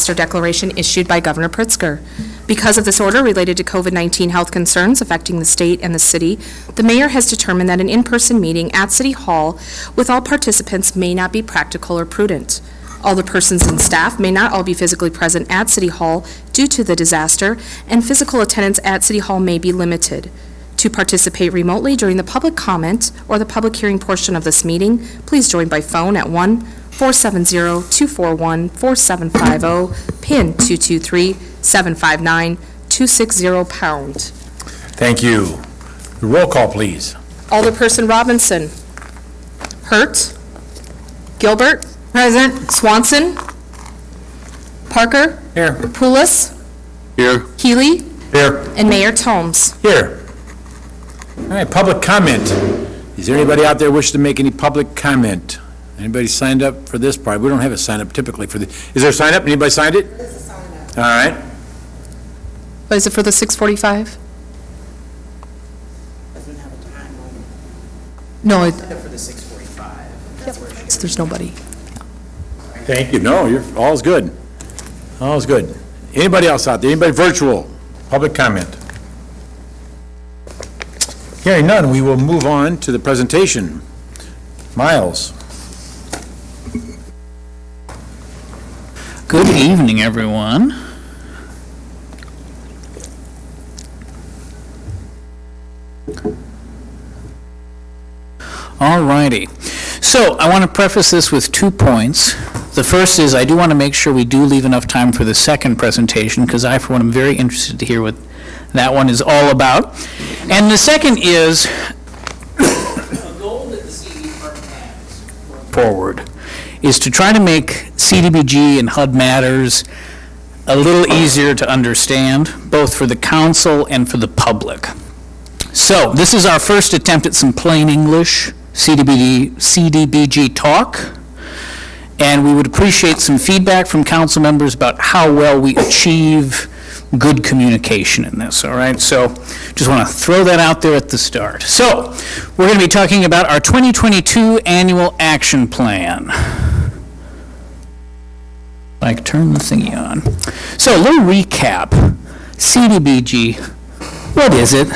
disaster declaration issued by Governor Pritzker. Because of this order related to COVID-19 health concerns affecting the state and the city, the mayor has determined that an in-person meeting at City Hall with all participants may not be practical or prudent. All the persons and staff may not all be physically present at City Hall due to the disaster, and physical attendance at City Hall may be limited. To participate remotely during the public comment or the public hearing portion of this meeting, please join by phone at 1-470-241-4750, PIN 223-759-260 #. Thank you. Roll call, please. Alderperson Robinson. Hurt. Gilbert. Present. Swanson. Parker. Here. Poulos. Here. Healy. Here. And Mayor Tomes. Here. All right, public comment. Is there anybody out there wishing to make any public comment? Anybody signed up for this part? We don't have a sign up typically for the, is there a sign up? Anybody signed it? There's a sign up. All right. Is it for the 6:45? Doesn't have a time on it. No, Except for the 6:45. That's where it should there's nobody. Thank you. No, all's good. All's good. Anybody else out there? Anybody virtual? Public comment? Hearing none, we will move on to the presentation. Miles. Good evening, everyone. All righty. So I want to preface this with 2 points. The first is I do want to make sure we do leave enough time for the second presentation, because I, for one, am very interested to hear what that one is all about. And the second is a goal that the CD department has forward is to try to make CDBG and HUD matters a little easier to understand, both for the council and for the public. So this is our first attempt at some plain English CDBG talk, and we would appreciate some feedback from council members about how well we achieve good communication in this, all right? So just want to throw that out there at the start. So we're going to be talking about our 2022 annual action plan. Like, turn the thingy on. So a little recap. CDBG, what is it?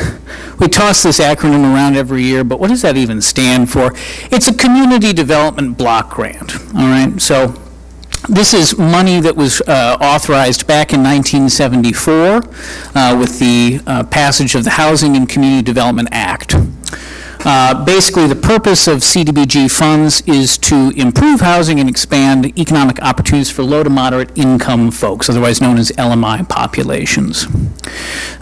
We toss this acronym around every year, but what does that even stand for? It's a community development block grant, all right? So this is money that was authorized back in 1974 with the passage of the Housing and Community Development Act. Basically, the purpose of CDBG funds is to improve housing and expand economic opportunities for low to moderate income folks, otherwise known as LMI populations.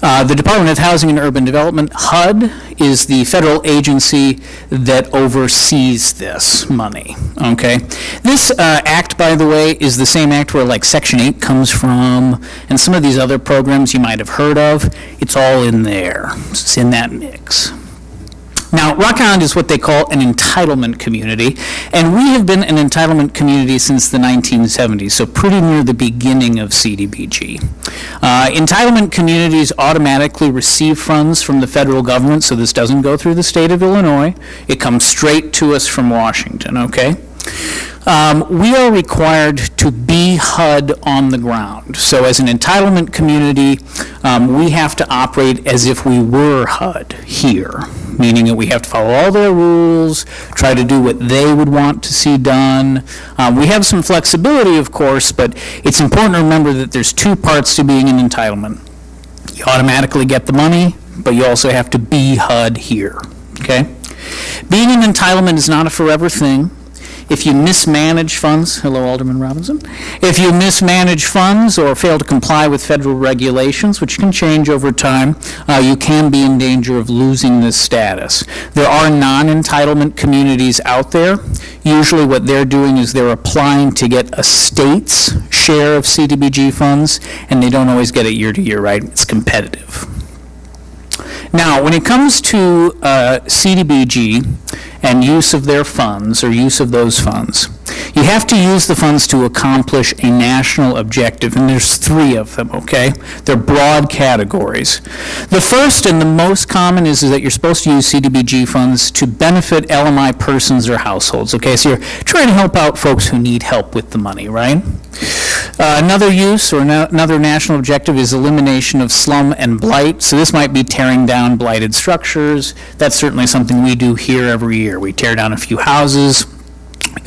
The Department of Housing and Urban Development, HUD, is the federal agency that oversees this money, okay? This act, by the way, is the same act where like Section 8 comes from, and some of these other programs you might have heard of. It's all in there. It's in that mix. Now, Rock Island is what they call an entitlement community, and we have been an entitlement community since the 1970s, so pretty near the beginning of CDBG. Entitlement communities automatically receive funds from the federal government, so this doesn't go through the state of Illinois. It comes straight to us from Washington, okay? We are required to be HUD on the ground. So as an entitlement community, we have to operate as if we were HUD here, meaning that we have to follow all their rules, try to do what they would want to see done. We have some flexibility, of course, but it's important to remember that there's 2 parts to being an entitlement. You automatically get the money, but you also have to be HUD here, okay? Being an entitlement is not a forever thing. If you mismanage funds, hello, Alderman Robinson. If you mismanage funds or fail to comply with federal regulations, which can change over time, you can be in danger of losing this status. There are non-entitlement communities out there. Usually what they're doing is they're applying to get a state's share of CDBG funds, and they don't always get it year to year, right? It's competitive. Now, when it comes to CDBG and use of their funds, or use of those funds, You have to use the funds to accomplish a national objective, and there's 3 of them, okay? They're broad categories. The first and the most common is that you're supposed to use CDBG funds to benefit LMI persons or households, okay? So you're trying to help out folks who need help with the money, right? Another use or another national objective is elimination of slum and blight. So this might be tearing down blighted structures. That's certainly something we do here every year. We tear down a few houses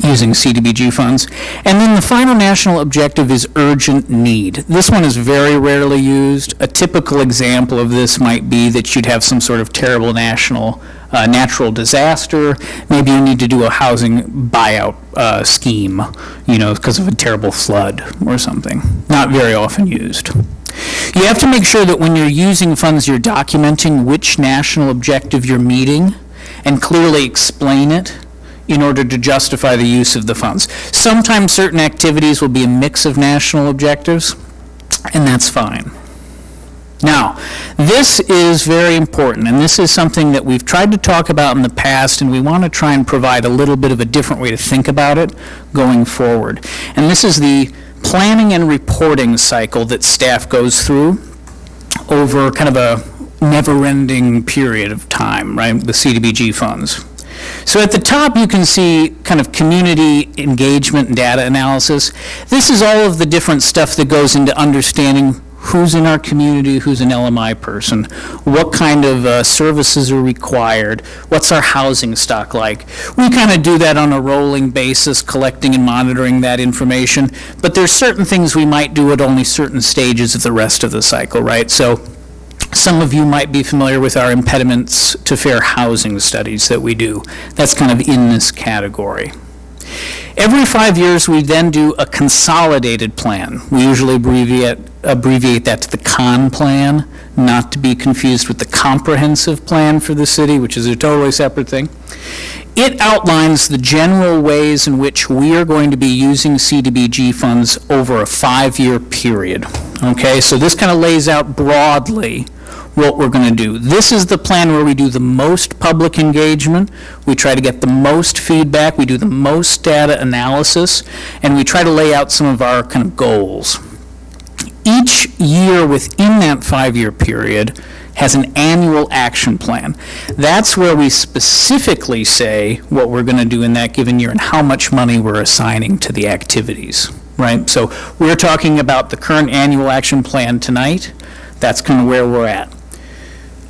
using CDBG funds. And then the final national objective is urgent need. This one is very rarely used. A typical example of this might be that you'd have some sort of terrible natural disaster. Maybe you need to do a housing buyout scheme, because of a terrible flood or something. Not very often used. You have to make sure that when you're using funds, you're documenting which national objective you're meeting and clearly explain it in order to justify the use of the funds. Sometimes certain activities will be a mix of national objectives, and that's fine. Now, this is very important, and this is something that we've tried to talk about in the past, and we want to try and provide a little bit of a different way to think about it going forward. And this is the planning and reporting cycle that staff goes through over kind of a never-ending period of time, right, the CDBG funds. So at the top, you can see kind of community engagement and data analysis. This is all of the different stuff that goes into understanding who's in our community, who's an LMI person, what kind of services are required, what's our housing stock like. We kind of do that on a rolling basis, collecting and monitoring that information, but there's certain things we might do at only certain stages of the rest of the cycle, right? So some of you might be familiar with our impediments to fair housing studies that we do. That's kind of in this category. Every 5 years, we then do a consolidated plan. We usually abbreviate that to the CON plan, not to be confused with the comprehensive plan for the city, which is a totally separate thing. It outlines the general ways in which we are going to be using CDBG funds over a 5-year period. Okay, so this kind of lays out broadly what we're going to do. This is the plan where we do the most public engagement, we try to get the most feedback, we do the most data analysis, and we try to lay out some of our kind of goals. Each year within that 5-year period has an annual action plan. That's where we specifically say what we're going to do in that given year and how much money we're assigning to the activities, right? So we're talking about the current annual action plan tonight. That's kind of where we're at.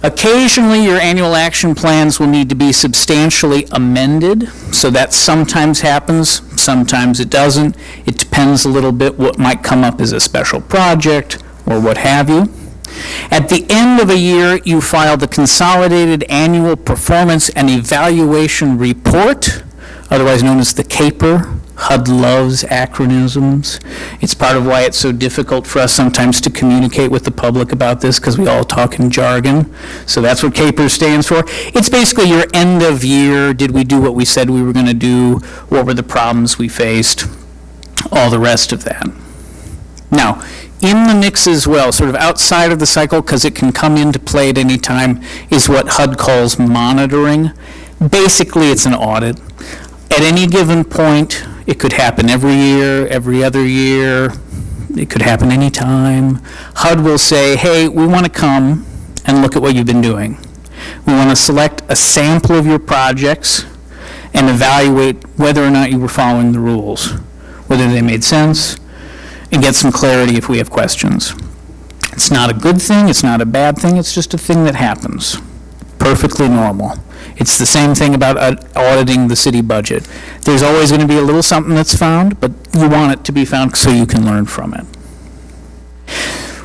Occasionally, your annual action plans will need to be substantially amended, so that sometimes happens, sometimes it doesn't. It depends a little bit what might come up as a special project or what have you. At the end of a year, you file the Consolidated Annual Performance and Evaluation Report, otherwise known as the CAPER. HUD loves acronyms. It's part of why it's so difficult for us sometimes to communicate with the public about this, because we all talk in jargon. So that's what CAPER stands for. It's basically your end of year, did we do what we said we were going to do, what were the problems we faced, all the rest of that. Now, in the mix as well, sort of outside of the cycle, because it can come into play at any time, is what HUD calls monitoring. Basically, it's an audit. At any given point, it could happen every year, every other year. It could happen anytime. HUD will say, hey, we want to come and look at what you've been doing. We want to select a sample of your projects and evaluate whether or not you were following the rules, whether they made sense, and get some clarity if we have questions. It's not a good thing, it's not a bad thing, it's just a thing that happens. Perfectly normal. It's the same thing about auditing the city budget. There's always going to be a little something that's found, but you want it to be found so you can learn from it.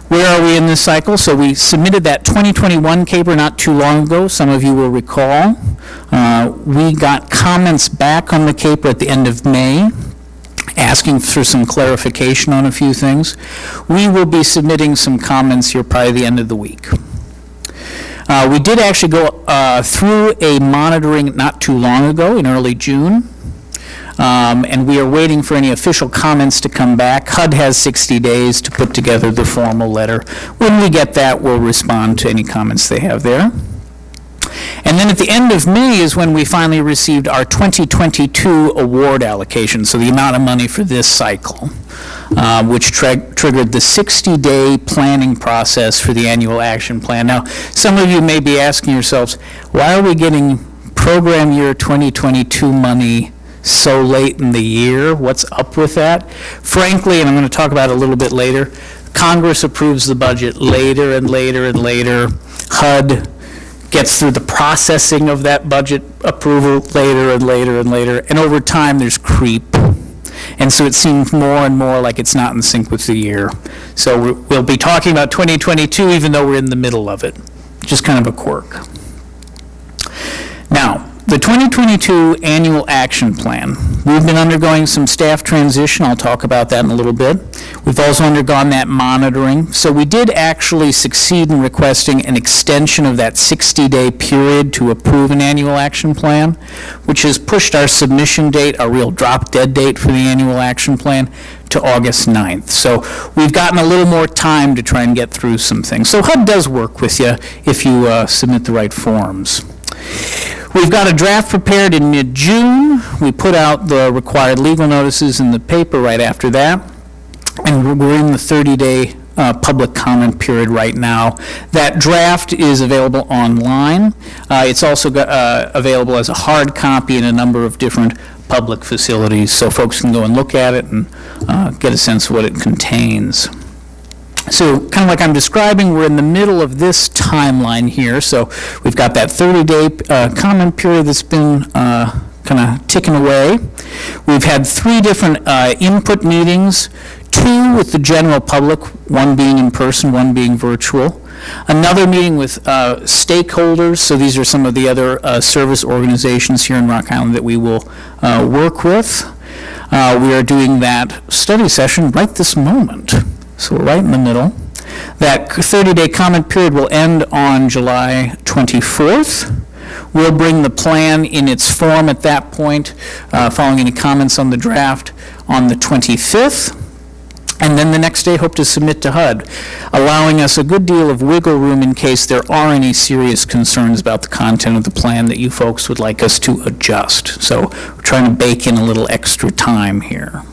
Where are we in this cycle? So we submitted that 2021 CAPER not too long ago. Some of you will recall. We got comments back on the CAPER at the end of May, asking for some clarification on a few things. We will be submitting some comments here probably the end of the week. We did actually go through a monitoring not too long ago, in early June, and we are waiting for any official comments to come back. HUD has 60 days to put together the formal letter. When we get that, we'll respond to any comments they have there. And then at the end of May is when we finally received our 2022 award allocation, so the amount of money for this cycle, which triggered the 60-day planning process for the annual action plan. Now, some of you may be asking yourselves, why are we getting program year 2022 money so late in the year? What's up with that? Frankly, and I'm going to talk about it a little bit later, Congress approves the budget later and later and later. HUD gets through the processing of that budget approval later and later and later, and over time, there's creep. And so it seems more and more like it's not in sync with the year. So we'll be talking about 2022 even though we're in the middle of it. Just kind of a quirk. Now, the 2022 Annual Action Plan. We've been undergoing some staff transition. I'll talk about that in a little bit. We've also undergone that monitoring. So we did actually succeed in requesting an extension of that 60-day period to approve an Annual Action Plan, which has pushed our submission date, our real drop-dead date for the Annual Action Plan, to August 9th. So we've gotten a little more time to try and get through some things. So HUD does work with you if you submit the right forms. We've got a draft prepared in mid-June. We put out the required legal notices in the paper right after that. And we're in the 30-day public comment period right now. That draft is available online. It's also available as a hard copy in a number of different public facilities, so folks can go and look at it and get a sense of what it contains. So kind of like I'm describing, we're in the middle of this timeline here. So we've got that 30-day comment period that's been kind of ticking away. We've had 3 different input meetings, 2 with the general public, one being in person, one being virtual. Another meeting with stakeholders, so these are some of the other service organizations here in Rock Island that we will work with. We are doing that study session right this moment. So we're right in the middle. That 30-day comment period will end on July 24th. We'll bring the plan in its form at that point, following any comments on the draft, on the 25th. And then the next day, hope to submit to HUD, allowing us a good deal of wiggle room in case there are any serious concerns about the content of the plan that you folks would like us to adjust. So we're trying to bake in a little extra time here.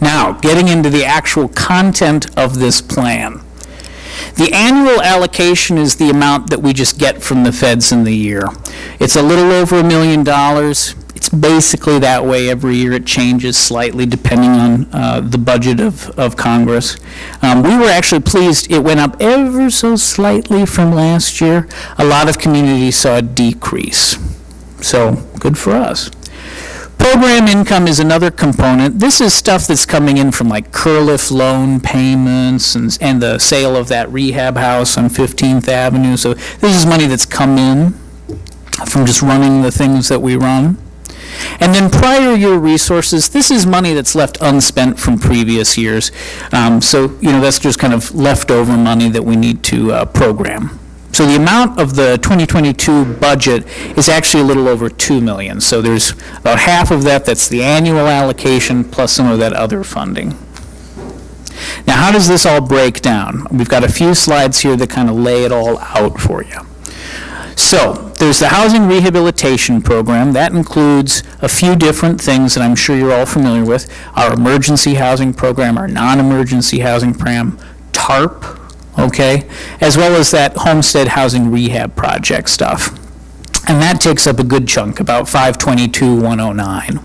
Now, getting into the actual content of this plan. The annual allocation is the amount that we just get from the feds in the year. It's a little over $1 million. It's basically that way every year. It changes slightly depending on the budget of Congress. We were actually pleased it went up ever so slightly from last year. A lot of communities saw a decrease. So, good for us. Program income is another component. This is stuff that's coming in from like Curliff loan payments and the sale of that rehab house on 15th Avenue. So this is money that's come in from just running the things that we run. And then prior year resources, this is money that's left unspent from previous years. So, that's just kind of leftover money that we need to program. So the amount of the 2022 budget is actually a little over $2 million. So there's about half of that that's the annual allocation plus some of that other funding. Now, how does this all break down? We've got a few slides here that kind of lay it all out for you. So there's the Housing Rehabilitation Program. That includes a few different things that I'm sure you're all familiar with. Our emergency housing program, our non-emergency housing program, TARP, okay, as well as that homestead housing rehab project stuff. And that takes up a good chunk, about $522,109.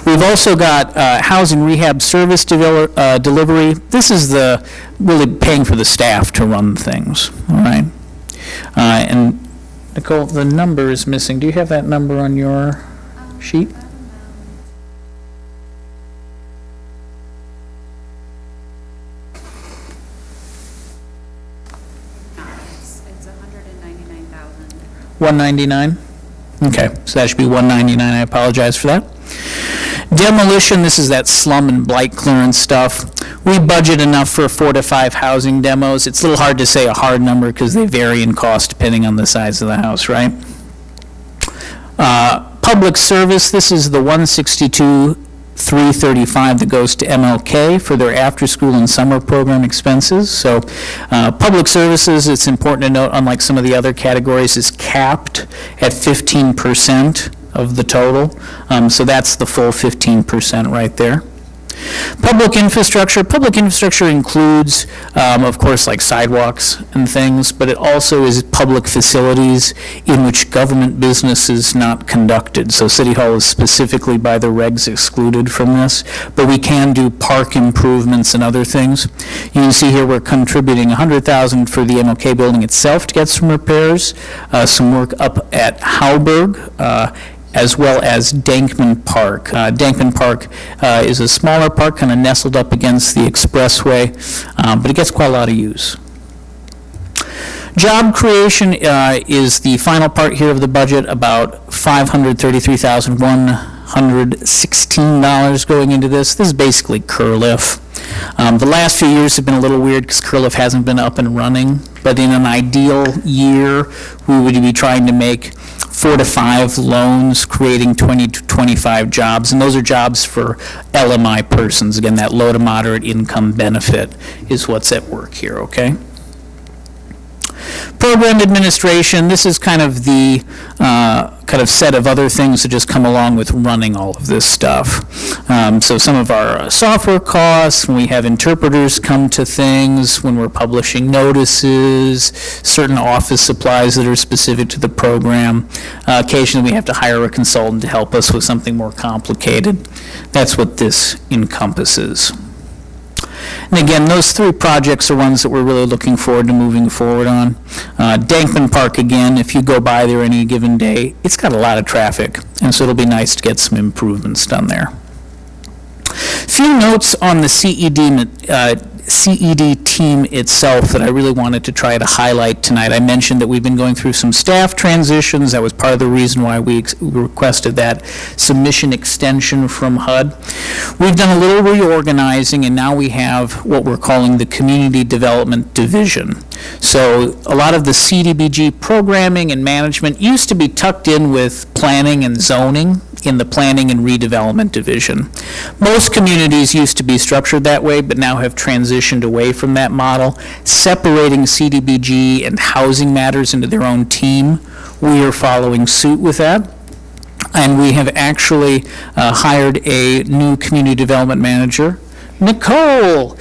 We've also got housing rehab service delivery. This is the really paying for the staff to run things, all right? And Nicole, the number is missing. Do you have that number on your sheet? It's 199,000. 199? Okay, so that should be 199. I apologize for that. Demolition, this is that slum and blight clearance stuff. We budget enough for 4 to 5 housing demos. It's a little hard to say a hard number because they vary in cost depending on the size of the house, right? Public service, this is the 162 $335 that goes to MLK for their after-school and summer program expenses. So public services, it's important to note, unlike some of the other categories, is capped at 15% of the total. So that's the full 15% right there. Public infrastructure includes, of course, like sidewalks and things, but it also is public facilities in which government business is not conducted. So City Hall is specifically by the regs excluded from this, but we can do park improvements and other things. You can see here we're contributing $100,000 for the MLK building itself to get some repairs, some work up at Hauberg, as well as Dankman Park. Dankman Park is a smaller park, kind of nestled up against the expressway, but it gets quite a lot of use. Job creation is the final part here of the budget, about $533,116 going into this. This is basically Curliff. The last few years have been a little weird because Curliff hasn't been up and running, but in an ideal year, we would be trying to make 4 to 5 loans, creating 20 to 25 jobs, and those are jobs for LMI persons. Again, that low to moderate income benefit is what's at work here, okay? Program administration, this is kind of the set of other things that just come along with running all of this stuff. So some of our software costs, when we have interpreters come to things, when we're publishing notices, certain office supplies that are specific to the program. Occasionally we have to hire a consultant to help us with something more complicated. That's what this encompasses. And again, those 3 projects are ones that we're really looking forward to moving forward on. Dankman Park, again, if you go by there any given day, it's got a lot of traffic, and so it'll be nice to get some improvements done there. Few notes on the CED team itself that I really wanted to try to highlight tonight. I mentioned that we've been going through some staff transitions. That was part of the reason why we requested that submission extension from HUD. We've done a little reorganizing, and now we have what we're calling the Community Development Division. So a lot of the CDBG programming and management used to be tucked in with planning and zoning in the Planning and Redevelopment Division. Most communities used to be structured that way, but now have transitioned away from that model, separating CDBG and housing matters into their own team. We are following suit with that. And we have actually hired a new community development manager, Nicole,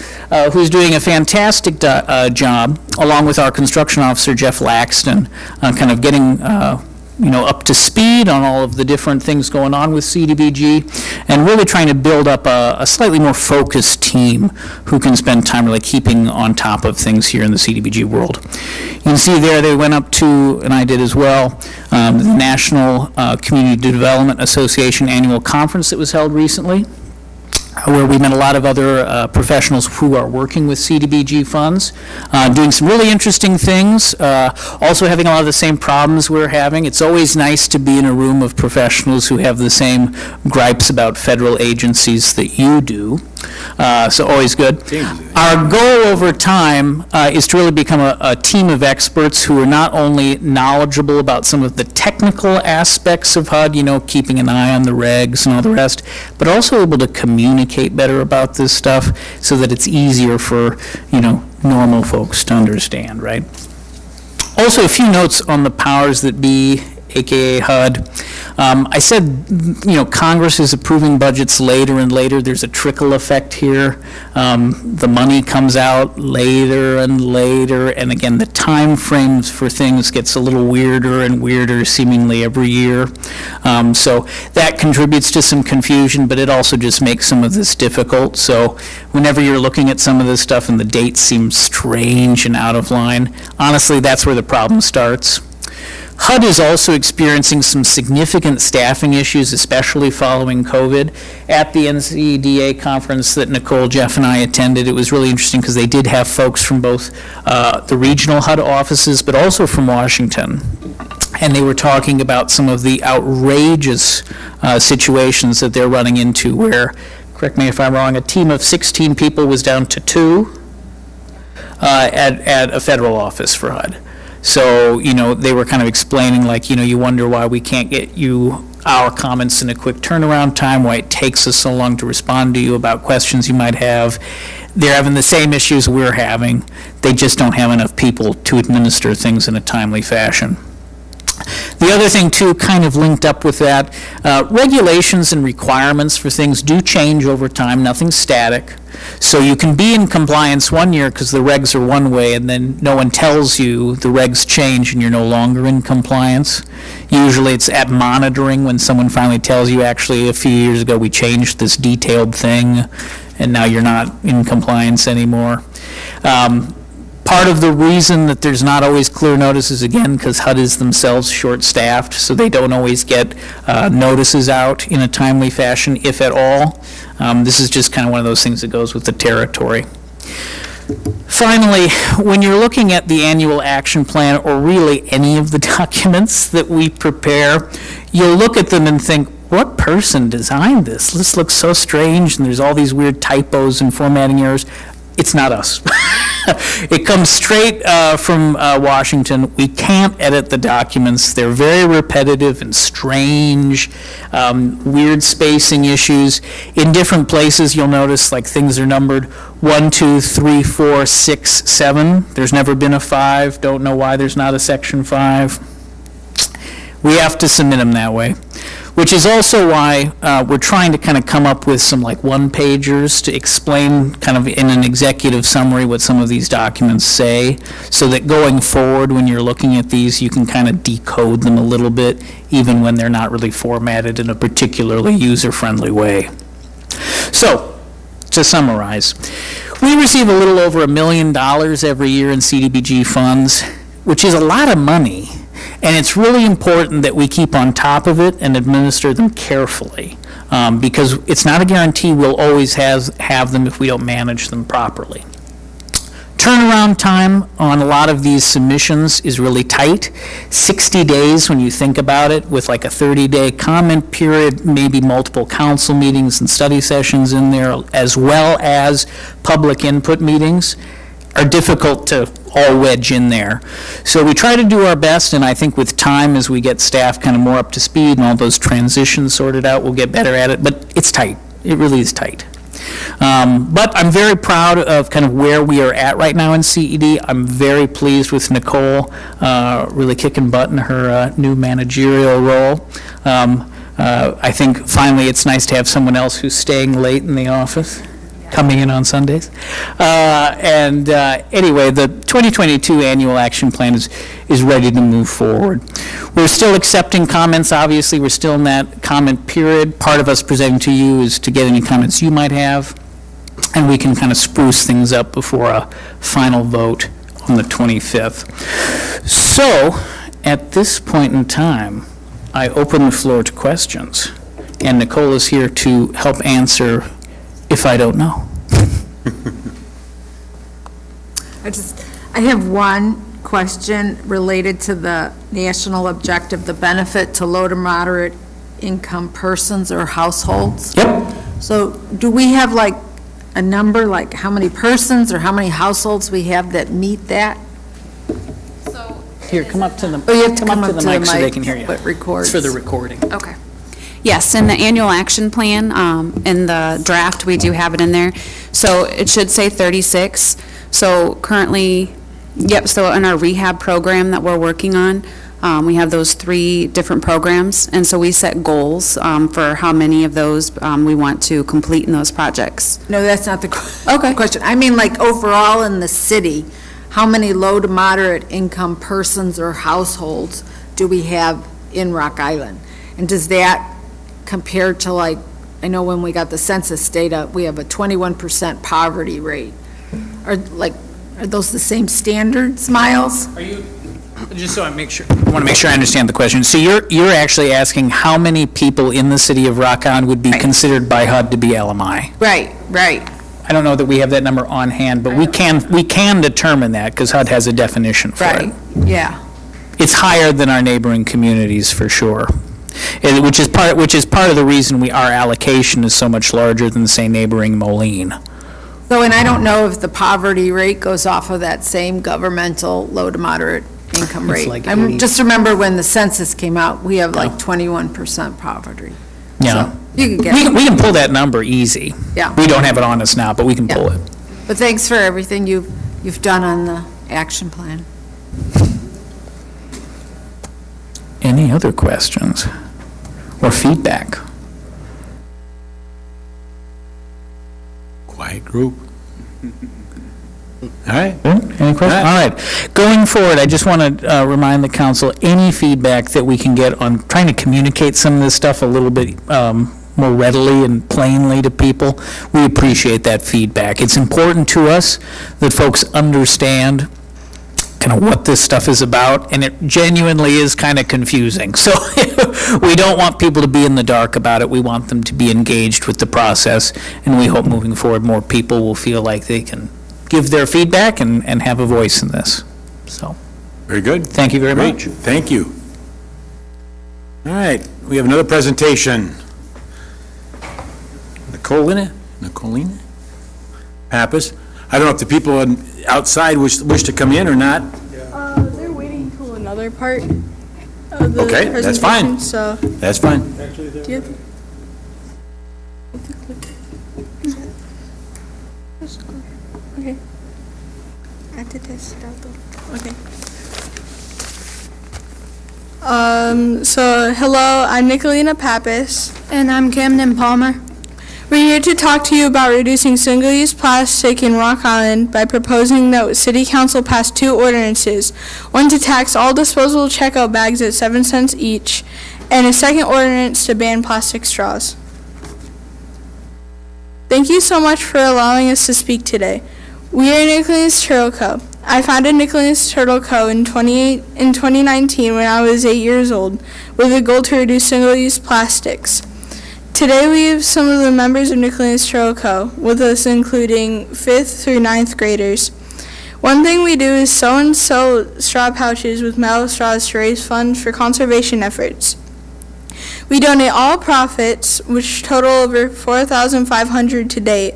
who's doing a fantastic job, along with our construction officer, Jeff Laxton, kind of getting up to speed on all of the different things going on with CDBG, and really trying to build up a slightly more focused team who can spend time really keeping on top of things here in the CDBG world. You can see there they went up to, and I did as well, the National Community Development Association annual conference that was held recently, where we met a lot of other professionals who are working with CDBG funds, doing some really interesting things, also having a lot of the same problems we're having. It's always nice to be in a room of professionals who have the same gripes about federal agencies that you do, so always good. Our goal over time is to really become a team of experts who are not only knowledgeable about some of the technical aspects of HUD, keeping an eye on the regs and all the rest, but also able to communicate better about this stuff so that it's easier for, normal folks to understand, right? Also, a few notes on the powers that be, AKA HUD. I said, Congress is approving budgets later and later. There's a trickle effect here. The money comes out later and later, and again, the time frames for things gets a little weirder and weirder seemingly every year. So that contributes to some confusion, but it also just makes some of this difficult. So whenever you're looking at some of this stuff and the dates seem strange and out of line, honestly, that's where the problem starts. HUD is also experiencing some significant staffing issues, especially following COVID. At the NCDA conference that Nicole, Jeff, and I attended, it was really interesting because they did have folks from both the regional HUD offices, but also from Washington. And they were talking about some of the outrageous situations that they're running into where, correct me if I'm wrong, a team of 16 people was down to 2 at a federal office for HUD. So, they were kind of explaining, you wonder why we can't get you our comments in a quick turnaround time, why it takes us so long to respond to you about questions you might have. They're having the same issues we're having. They just don't have enough people to administer things in a timely fashion. The other thing, too, kind of linked up with that, regulations and requirements for things do change over time. Nothing's static. So you can be in compliance one year because the regs are one way, and then no one tells you the regs change and you're no longer in compliance. Usually it's at monitoring when someone finally tells you, actually, a few years ago we changed this detailed thing, and now you're not in compliance anymore. Part of the reason that there's not always clear notices, again, because HUD is themselves short-staffed, so they don't always get notices out in a timely fashion, if at all. This is just kind of one of those things that goes with the territory. Finally, when you're looking at the annual action plan, or really any of the documents that we prepare, you'll look at them and think, what person designed this? This looks so strange, and there's all these weird typos and formatting errors. It's not us. It comes straight from Washington. We can't edit the documents. They're very repetitive and strange, weird spacing issues. In different places, you'll notice like things are numbered 1, 2, 3, 4, 6, 7. There's never been a 5. Don't know why there's not a section 5. We have to submit them that way, which is also why we're trying to kind of come up with some like one-pagers to explain kind of in an executive summary what some of these documents say, so that going forward, when you're looking at these, you can kind of decode them a little bit, even when they're not really formatted in a particularly user-friendly way. So, to summarize, we receive a little over $1 million every year in CDBG funds, which is a lot of money. And it's really important that we keep on top of it and administer them carefully, because it's not a guarantee we'll always have them if we don't manage them properly. Turnaround time on a lot of these submissions is really tight. 60 days when you think about it, with like a 30-day comment period, maybe multiple council meetings and study sessions in there, as well as public input meetings, are difficult to all wedge in there. So we try to do our best, and I think with time, as we get staff kind of more up to speed and all those transitions sorted out, we'll get better at it, but it's tight. It really is tight. But I'm very proud of kind of where we are at right now in CED. I'm very pleased with Nicole really kicking butt in her new managerial role. I think finally it's nice to have someone else who's staying late in the office, coming in on Sundays. Anyway, the 2022 annual action plan is ready to move forward. We're still accepting comments, obviously. We're still in that comment period. Part of us presenting to you is to get any comments you might have, and we can kind of spruce things up before a final vote on the 25th. So, at this point in time, I open the floor to questions, and Nicole is here to help answer if I don't know. I have one question related to the national objective, the benefit to low to moderate income persons or households. Yep. So do we have like a number, like how many persons or how many households we have that meet that? So. Here, come up to the, Oh, you have to come up to the mic so they can hear you. What records. It's for the recording. Okay. Yes, in the annual action plan, in the draft, we do have it in there. So it should say 36. So currently, yep, so in our rehab program that we're working on, we have those 3 different programs. And so we set goals for how many of those we want to complete in those projects. No, that's not the Okay. question. I mean, like overall in the city, how many low to moderate income persons or households do we have in Rock Island? And does that compare to, like, I know when we got the census data, we have a 21% poverty rate. Are those the same standards, Miles? Are you, just so I want to make sure I understand the question. So you're actually asking how many people in the city of Rock Island would be considered by HUD to be LMI? Right. I don't know that we have that number on hand, but we can determine that because HUD has a definition for it. Right, yeah. It's higher than our neighboring communities for sure. Which is part of the reason our allocation is so much larger than, say, neighboring Moline. So, and I don't know if the poverty rate goes off of that same governmental low to moderate income It's rate. like I 80. just remember when the census came out, we have like 21% poverty. Yeah. You can We get, can, we can pull that number easy. Yeah. We don't have it on us now, but we can pull it. but thanks for everything you've done on the action plan. Any other questions or feedback? Quiet group. All right. Good? Any questions? All right. Going forward, I just want to remind the council, any feedback that we can get on trying to communicate some of this stuff a little bit more readily and plainly to people, we appreciate that feedback. It's important to us that folks understand kind of what this stuff is about, and it genuinely is kind of confusing. So we don't want people to be in the dark about it. We want them to be engaged with the process, and we hope moving forward, more people will feel like they can give their feedback and have a voice in this. So, Very good. thank you very Great. much. Thank you. All right, we have another presentation. Nicolina Pappas. I don't know if the people outside wish to come in or not. They're waiting till another part of the Okay, that's fine. presentation, so, That's fine. do you have? Okay. I did test it out though. Okay. So, hello, I'm Nicolina Pappas. And I'm Camden Palmer. We're here to talk to you about reducing single-use plastic in Rock Island by proposing that City Council pass 2 ordinances, one to tax all disposable checkout bags at 7 cents each, and a second ordinance to ban plastic straws. Thank you so much for allowing us to speak today. We are Nicholas Turtle Co. I founded Nicholas Turtle Co. in 2019 when I was 8 years old, with a goal to reduce single-use plastics. Today we have some of the members of Nicholas Turtle Co. with us, including 5th through 9th graders. One thing we do is sew and sell straw pouches with metal straws to raise funds for conservation efforts. We donate all profits, which total over $4,500 to date.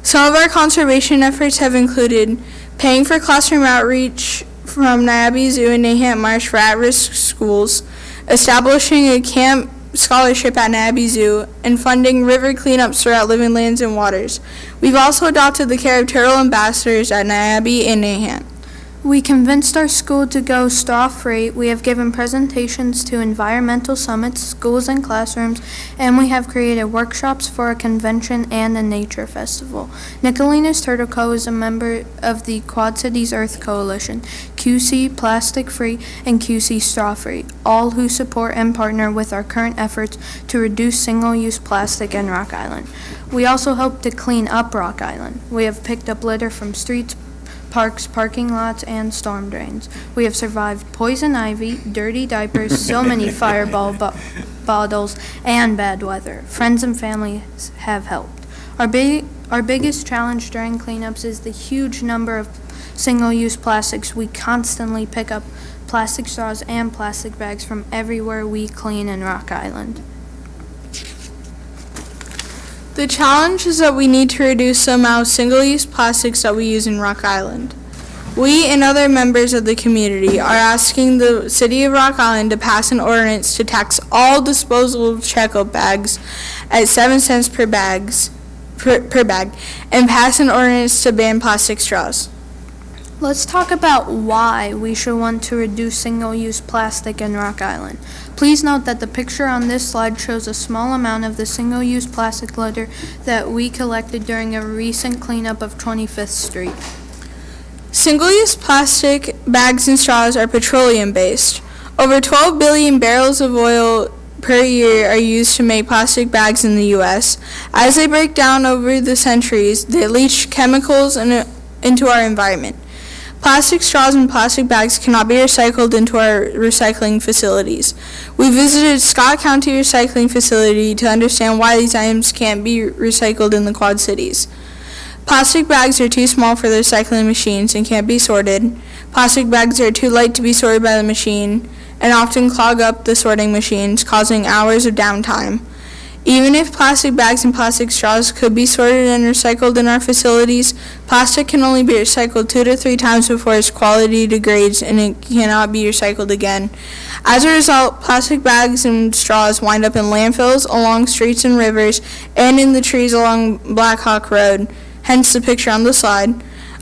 Some of our conservation efforts have included paying for classroom outreach from Niabi Zoo and Nahant Marsh for at-risk schools, establishing a camp scholarship at Niabi Zoo, and funding river cleanups throughout living lands and waters. We've also adopted the care of turtle ambassadors at Niabi and Nahant. We convinced our school to go straw-free. We have given presentations to environmental summits, schools and classrooms, and we have created workshops for a convention and a nature festival. Nicolina's Turtle Co. is a member of the Quad Cities Earth Coalition, QC Plastic Free, and QC Straw Free, all who support and partner with our current efforts to reduce single-use plastic in Rock Island. We also hope to clean up Rock Island. We have picked up litter from streets, parks, parking lots, and storm drains. We have survived poison ivy, dirty diapers, so many fireball bottles, and bad weather. Friends and family have helped. Our biggest challenge during cleanups is the huge number of single-use plastics. We constantly pick up plastic straws and plastic bags from everywhere we clean in Rock Island. The challenge is that we need to reduce the amount of single-use plastics that we use in Rock Island. We and other members of the community are asking the City of Rock Island to pass an ordinance to tax all disposable checkout bags at 7 cents per bag, and pass an ordinance to ban plastic straws. Let's talk about why we should want to reduce single-use plastic in Rock Island. Please note that the picture on this slide shows a small amount of the single-use plastic litter that we collected during a recent cleanup of 25th Street. Single-use plastic bags and straws are petroleum-based. Over 12 billion barrels of oil per year are used to make plastic bags in the U.S. As they break down over the centuries, they leach chemicals into our environment. Plastic straws and plastic bags cannot be recycled into our recycling facilities. We visited Scott County Recycling Facility to understand why these items can't be recycled in the Quad Cities. Plastic bags are too small for the recycling machines and can't be sorted. Plastic bags are too light to be sorted by the machine and often clog up the sorting machines, causing hours of downtime. Even if plastic bags and plastic straws could be sorted and recycled in our facilities, plastic can only be recycled 2 to 3 times before its quality degrades and it cannot be recycled again. As a result, plastic bags and straws wind up in landfills, along streets and rivers, and in the trees along Black Hawk Road, hence the picture on the slide,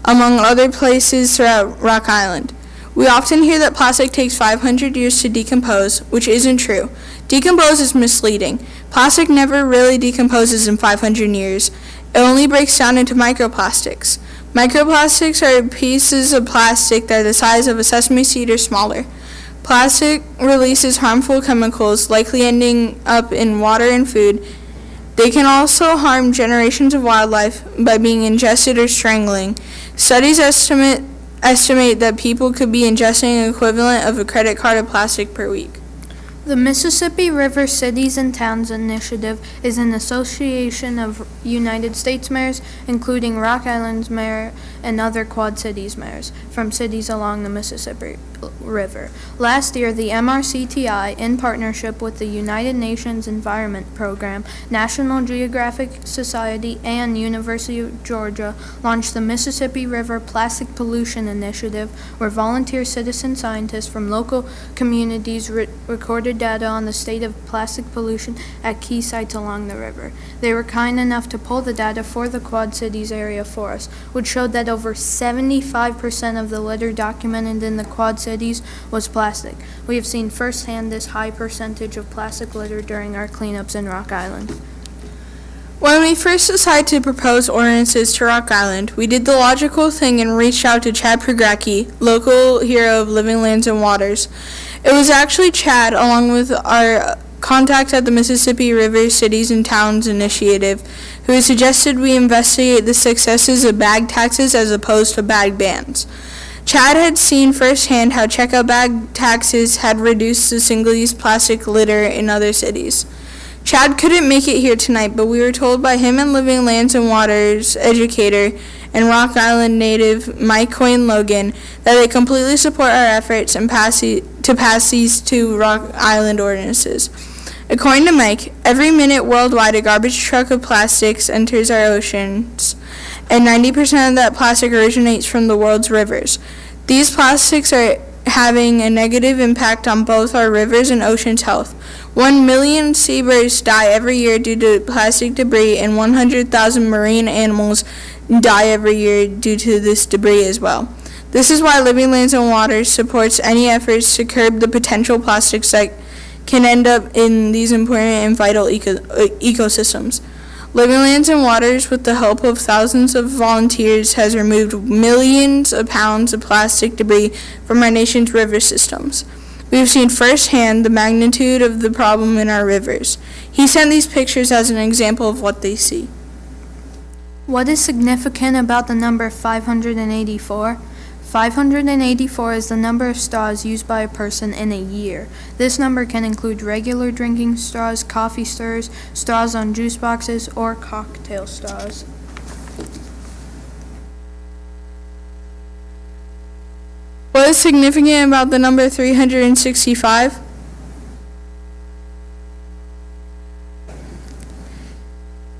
among other places throughout Rock Island. We often hear that plastic takes 500 years to decompose, which isn't true. Decompose is misleading. Plastic never really decomposes in 500 years. It only breaks down into microplastics. Microplastics are pieces of plastic that are the size of a sesame seed or smaller. Plastic releases harmful chemicals, likely ending up in water and food. They can also harm generations of wildlife by being ingested or strangling. Studies estimate that people could be ingesting an equivalent of a credit card of plastic per week. The Mississippi River Cities and Towns Initiative is an association of United States mayors, including Rock Island's mayor and other Quad Cities mayors, from cities along the Mississippi River. Last year, the MRCTI, in partnership with the United Nations Environment Program, National Geographic Society, and University of Georgia, launched the Mississippi River Plastic Pollution Initiative, where volunteer citizen scientists from local communities recorded data on the state of plastic pollution at key sites along the river. They were kind enough to pull the data for the Quad Cities area for us, which showed that over 75% of the litter documented in the Quad Cities was plastic. We have seen firsthand this high percentage of plastic litter during our cleanups in Rock Island. When we first decided to propose ordinances to Rock Island, we did the logical thing and reached out to Chad Progracki, local hero of Living Lands and Waters. It was actually Chad, along with our contacts at the Mississippi River Cities and Towns Initiative, who suggested we investigate the successes of bag taxes as opposed to bag bans. Chad had seen firsthand how checkout bag taxes had reduced the single-use plastic litter in other cities. Chad couldn't make it here tonight, but we were told by him and Living Lands and Waters educator and Rock Island native Mike Coyne Logan that they completely support our efforts and pass these two Rock Island ordinances. According to Mike, every minute worldwide a garbage truck of plastics enters our oceans, and 90% of that plastic originates from the world's rivers. These plastics are having a negative impact on both our rivers and oceans' health. 1 million seabirds die every year due to plastic debris, and 100,000 marine animals die every year due to this debris as well. This is why Living Lands and Waters supports any efforts to curb the potential plastics that can end up in these important and vital ecosystems. Living Lands and Waters, with the help of thousands of volunteers, has removed millions of pounds of plastic debris from our nation's river systems. We have seen firsthand the magnitude of the problem in our rivers. He sent these pictures as an example of what they see. What is significant about the number 584? 584 is the number of straws used by a person in a year. This number can include regular drinking straws, coffee stirrers, straws on juice boxes, or cocktail straws. What is significant about the number 365?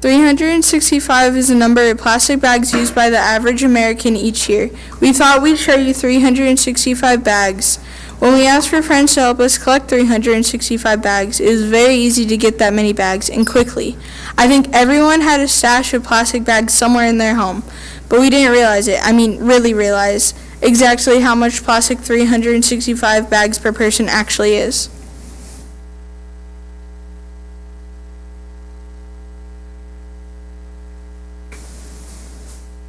$365 is the number of plastic bags used by the average American each year. We thought we'd show you 365 bags. When we asked for friends to help us collect 365 bags, it was very easy to get that many bags, and quickly. I think everyone had a stash of plastic bags somewhere in their home, but we didn't realize it. Really realize exactly how much plastic 365 bags per person actually is.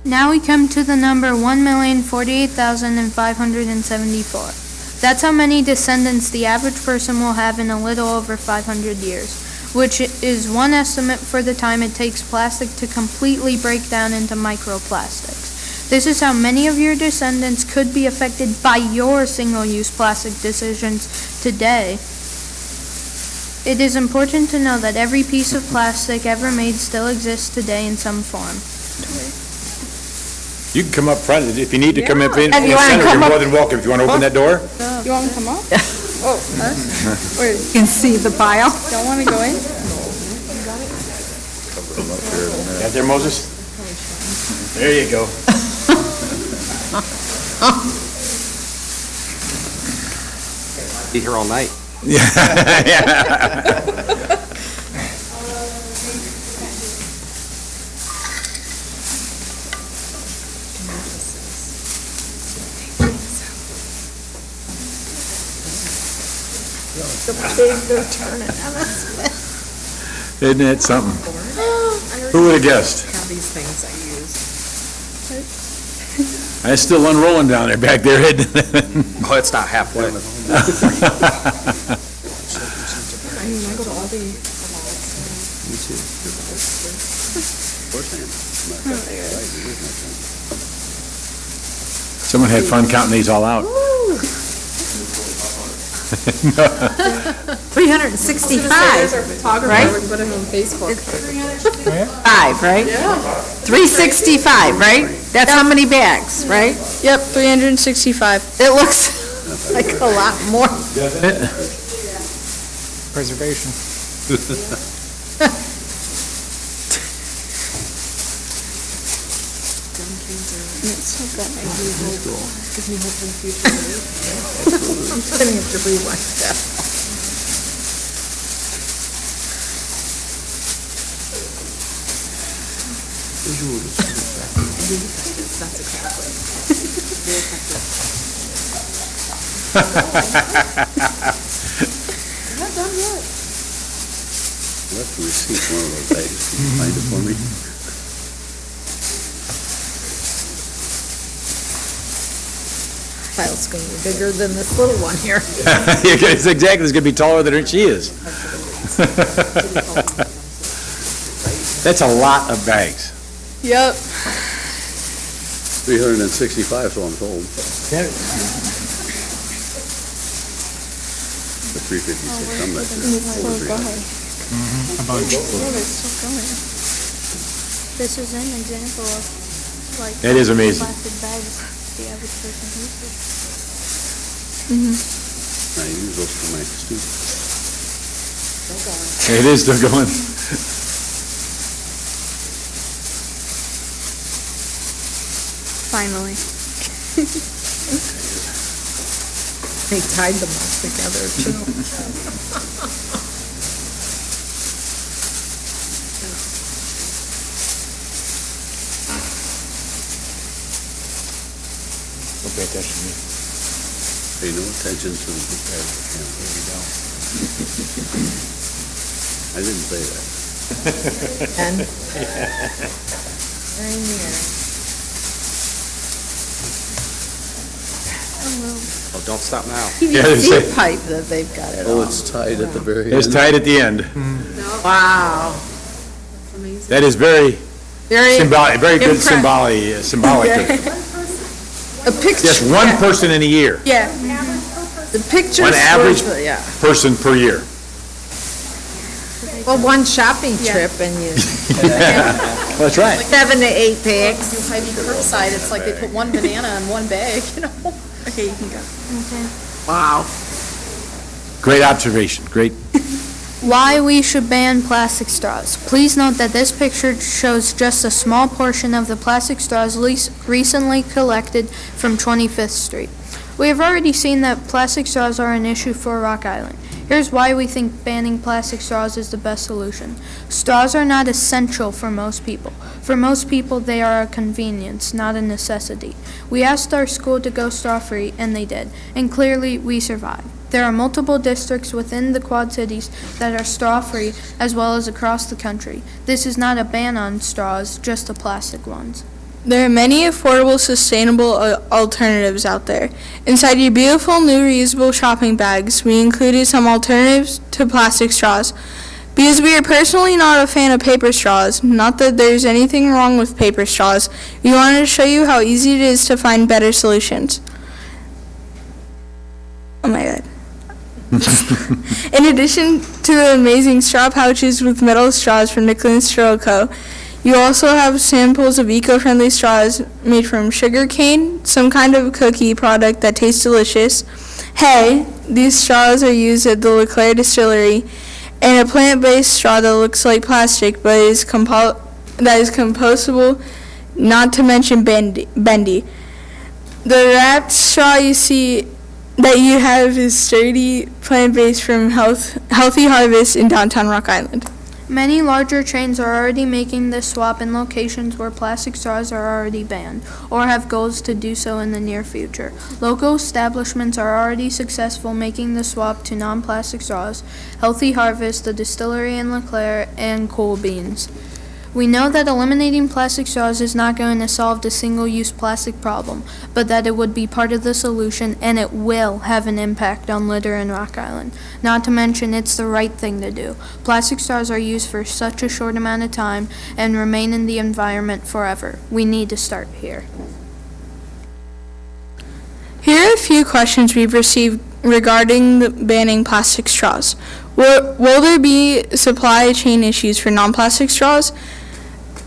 Now we come to the number 1,048,574. That's how many descendants the average person will have in a little over 500 years, which is one estimate for the time it takes plastic to completely break down into microplastics. This is how many of your descendants could be affected by your single-use plastic decisions today. It is important to know that every piece of plastic ever made still exists today in some form. You can come up front, if you need to come up in If you the wanna center, come you're up- more than welcome. If you want to open that door? You want to come up? Oh, us? Or You can see the pile. don't want to go in? Got there, Moses? There you go. Be here all night. Isn't that something? Who would have guessed? These things I use. It's still unrolling down there, back there, isn't it? Oh, it's not halfway. Someone had fun counting these all out. 365, right? Put him on Facebook. 5, right? 365, right? That's how many bags, right? Yep, 365. It looks like a lot more. Preservation. I'm gonna have to read myself. Left the receipt, one of those days. Can you find it for me? File's gonna be bigger than this little one here. It's exactly, it's gonna be taller than she is. That's a lot of bags. Yep. 365, so I'm told. The 356, I'm not sure. This is an example of, like, That is amazing. plastic bags the average person uses. I use those for my students. It is still going. Finally. They tied them all together, too. Don't pay attention to me. Pay no attention to the I didn't say that. And very near. Oh, don't stop now. Yeah, they say- PVC pipe that they've got it Oh, all. it's tied at the very end. It's tied at the end. Wow. That is very Very, symbolic, very good Impressive. symbolic. a picture. Just one person in a year, Yeah. The pictures. one average were- Yeah. person per year. Well, one shopping trip and you, That's right. 7 to 8 bags. Do Hy-Vee curbside, it's like they put one banana in one bag, you know? Okay, you can go. Wow. Great observation, great. Why we should ban plastic straws. Please note that this picture shows just a small portion of the plastic straws recently collected from 25th Street. We have already seen that plastic straws are an issue for Rock Island. Here's why we think banning plastic straws is the best solution. Straws are not essential for most people. For most people, they are a convenience, not a necessity. We asked our school to go straw-free, and they did, and clearly we survived. There are multiple districts within the Quad Cities that are straw-free, as well as across the country. This is not a ban on straws, just the plastic ones. There are many affordable, sustainable alternatives out there. Inside your beautiful new reusable shopping bags, we included some alternatives to plastic straws. Because we are personally not a fan of paper straws, not that there's anything wrong with paper straws, we wanted to show you how easy it is to find better solutions. Oh my god. In addition to the amazing straw pouches with metal straws from Nicholas Turtle Co., you also have samples of eco-friendly straws made from sugar cane, some kind of cookie product that tastes delicious. Hay, these straws are used at the LeClaire Distillery, and a plant-based straw that looks like plastic but is that is compostable, not to mention bendy. The wrapped straw that you have is sturdy, plant-based from Healthy Harvest in downtown Rock Island. Many larger chains are already making this swap in locations where plastic straws are already banned, or have goals to do so in the near future. Local establishments are already successful making the swap to non-plastic straws. Healthy Harvest, the distillery in LeClaire, and Cool Beans. We know that eliminating plastic straws is not going to solve the single-use plastic problem, but that it would be part of the solution, and it will have an impact on litter in Rock Island. Not to mention, it's the right thing to do. Plastic straws are used for such a short amount of time and remain in the environment forever. We need to start here. Here are a few questions we've received regarding the banning plastic straws. Will there be supply chain issues for non-plastic straws?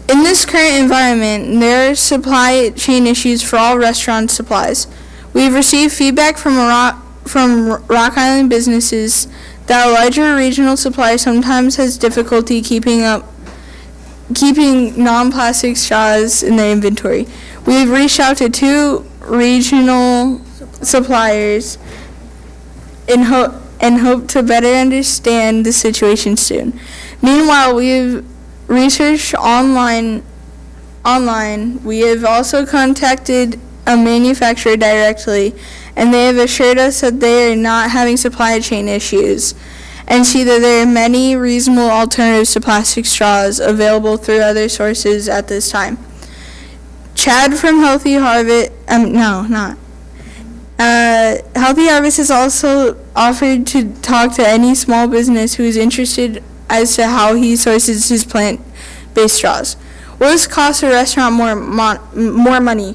In this current environment, there are supply chain issues for all restaurant supplies. We've received feedback from Rock Island businesses that a larger regional supplier sometimes has difficulty keeping non-plastic straws in their inventory. We've reached out to 2 regional suppliers and hope to better understand the situation soon. Meanwhile, we've researched online. We have also contacted a manufacturer directly, and they have assured us that they are not having supply chain issues and see that there are many reasonable alternatives to plastic straws available through other sources at this time. Chad from Healthy Harvest, Healthy Harvest has also offered to talk to any small business who is interested as to how he sources his plant-based straws. Will this cost a restaurant more money?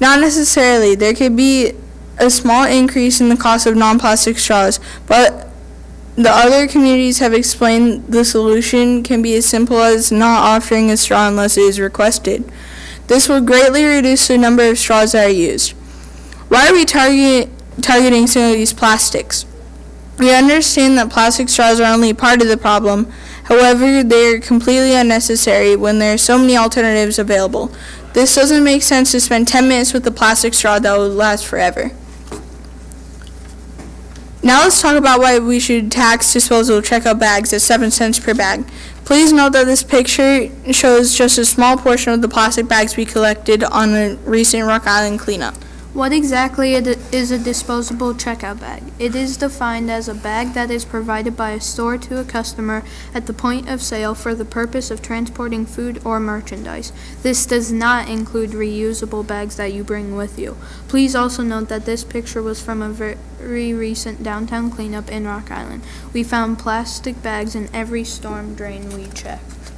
Not necessarily. There could be a small increase in the cost of non-plastic straws, but the other communities have explained the solution can be as simple as not offering a straw unless it is requested. This will greatly reduce the number of straws that are used. Why are we targeting single-use plastics? We understand that plastic straws are only part of the problem. However, they are completely unnecessary when there are so many alternatives available. This doesn't make sense to spend 10 minutes with a plastic straw that will last forever. Now let's talk about why we should tax disposable checkout bags at 7 cents per bag. Please note that this picture shows just a small portion of the plastic bags we collected on a recent Rock Island cleanup. What exactly is a disposable checkout bag? It is defined as a bag that is provided by a store to a customer at the point of sale for the purpose of transporting food or merchandise. This does not include reusable bags that you bring with you. Please also note that this picture was from a very recent downtown cleanup in Rock Island. We found plastic bags in every storm drain we checked.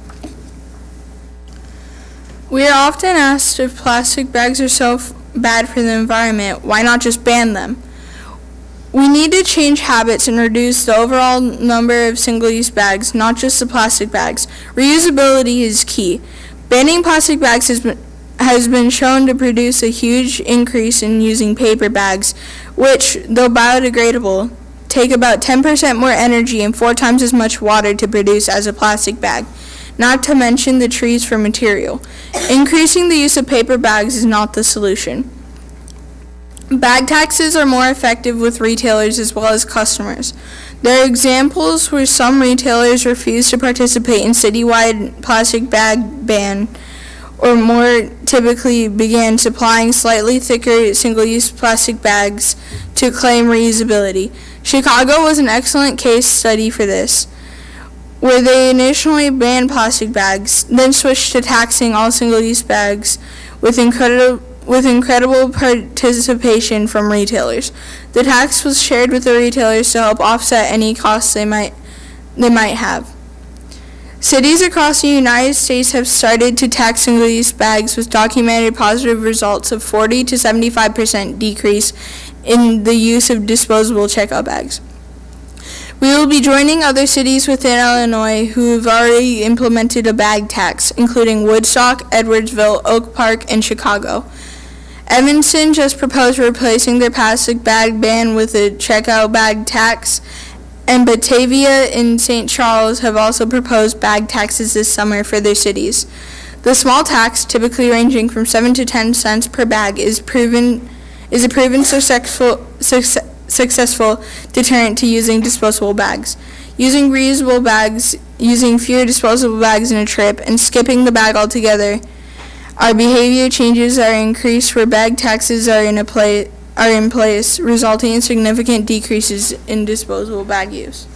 We are often asked if plastic bags are so bad for the environment, why not just ban them? We need to change habits and reduce the overall number of single-use bags, not just the plastic bags. Reusability is key. Banning plastic bags has been shown to produce a huge increase in using paper bags, which, though biodegradable, take about 10% more energy and 4 times as much water to produce as a plastic bag, not to mention the trees for material. Increasing the use of paper bags is not the solution. Bag taxes are more effective with retailers as well as customers. There are examples where some retailers refuse to participate in citywide plastic bag ban, or more typically began supplying slightly thicker single-use plastic bags to claim reusability. Chicago was an excellent case study for this, where they initially banned plastic bags, then switched to taxing all single-use bags with incredible participation from retailers. The tax was shared with the retailers to help offset any costs they might have. Cities across the United States have started to tax single-use bags with documented positive results of 40 to 75% decrease in the use of disposable checkout bags. We will be joining other cities within Illinois who have already implemented a bag tax, including Woodstock, Edwardsville, Oak Park, and Chicago. Evanston just proposed replacing their plastic bag ban with a checkout bag tax, and Batavia and St. Charles have also proposed bag taxes this summer for their cities. The small tax, typically ranging from 7 to 10 cents per bag, is a proven successful deterrent to using disposable bags. Using reusable bags, using fewer disposable bags in a trip, and skipping the bag altogether, our behavior changes are increased where bag taxes are in place, resulting in significant decreases in disposable bag use.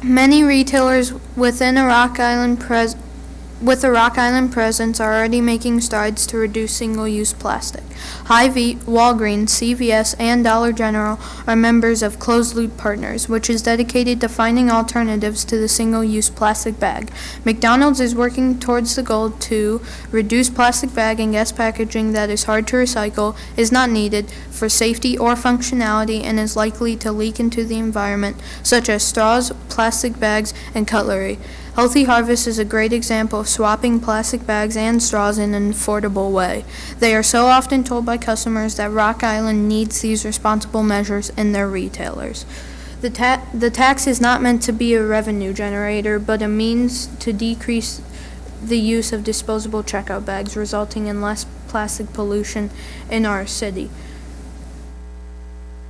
Many retailers within a Rock Island with a Rock Island presence are already making strides to reduce single-use plastic. Hy-Vee, Walgreens, CVS, and Dollar General are members of Closed Loop Partners, which is dedicated to finding alternatives to the single-use plastic bag. McDonald's is working towards the goal to reduce plastic bag and guest packaging that is hard to recycle, is not needed for safety or functionality, and is likely to leak into the environment, such as straws, plastic bags, and cutlery. Healthy Harvest is a great example of swapping plastic bags and straws in an affordable way. They are so often told by customers that Rock Island needs these responsible measures in their retailers. The tax is not meant to be a revenue generator, but a means to decrease the use of disposable checkout bags, resulting in less plastic pollution in our city.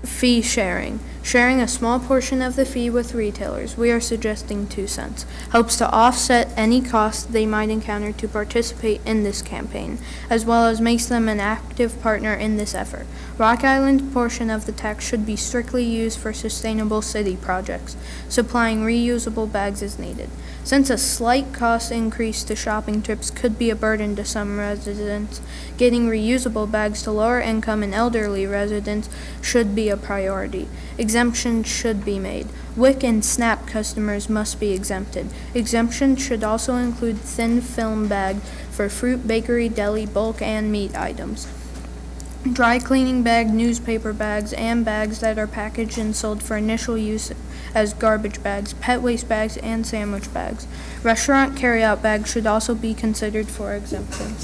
Fee sharing. Sharing a small portion of the fee with retailers, we are suggesting 2 cents, helps to offset any costs they might encounter to participate in this campaign, as well as makes them an active partner in this effort. Rock Island's portion of the tax should be strictly used for sustainable city projects. Supplying reusable bags is needed. Since a slight cost increase to shopping trips could be a burden to some residents, getting reusable bags to lower income and elderly residents should be a priority. Exemptions should be made. WIC and SNAP customers must be exempted. Exemptions should also include thin film bag for fruit, bakery, deli, bulk, and meat items. Dry cleaning bag, newspaper bags, and bags that are packaged and sold for initial use as garbage bags, pet waste bags, and sandwich bags. Restaurant carryout bags should also be considered for exemption.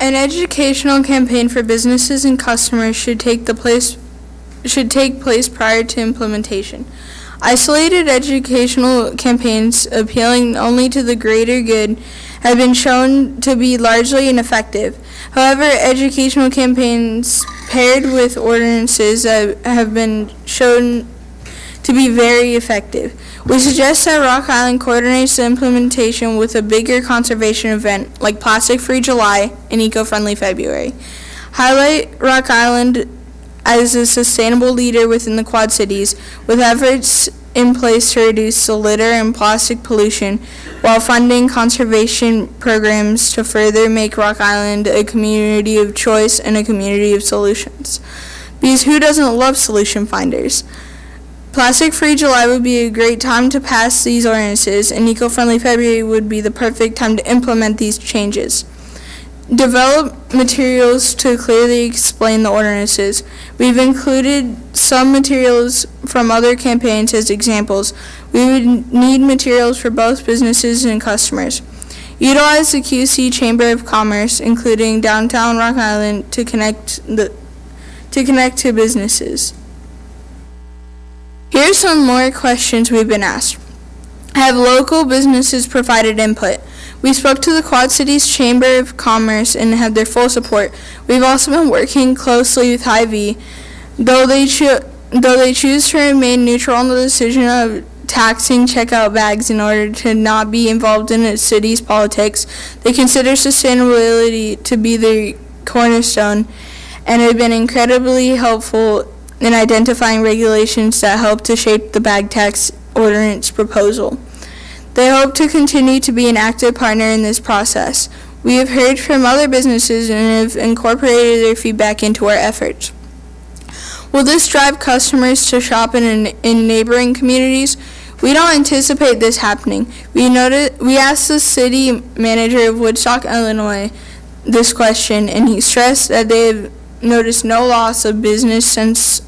An educational campaign for businesses and customers should take place prior to implementation. Isolated educational campaigns appealing only to the greater good have been shown to be largely ineffective. However, educational campaigns paired with ordinances have been shown to be very effective. We suggest that Rock Island coordinates the implementation with a bigger conservation event like Plastic Free July and Eco-Friendly February. Highlight Rock Island as a sustainable leader within the Quad Cities, with efforts in place to reduce the litter and plastic pollution, while funding conservation programs to further make Rock Island a community of choice and a community of solutions. Because who doesn't love solution finders? Plastic Free July would be a great time to pass these ordinances, and Eco-Friendly February would be the perfect time to implement these changes. Develop materials to clearly explain the ordinances. We've included some materials from other campaigns as examples. We would need materials for both businesses and customers. Utilize the QC Chamber of Commerce, including downtown Rock Island, to connect to businesses. Here are some more questions we've been asked. Have local businesses provided input? We spoke to the Quad Cities Chamber of Commerce and had their full support. We've also been working closely with Hy-Vee. Though they choose to remain neutral on the decision of taxing checkout bags in order to not be involved in the city's politics, they consider sustainability to be their cornerstone and have been incredibly helpful in identifying regulations that help to shape the bag tax ordinance proposal. They hope to continue to be an active partner in this process. We have heard from other businesses and have incorporated their feedback into our efforts. Will this drive customers to shop in neighboring communities? We don't anticipate this happening. We asked the city manager of Woodstock, Illinois, this question, and he stressed that they have noticed no loss of business since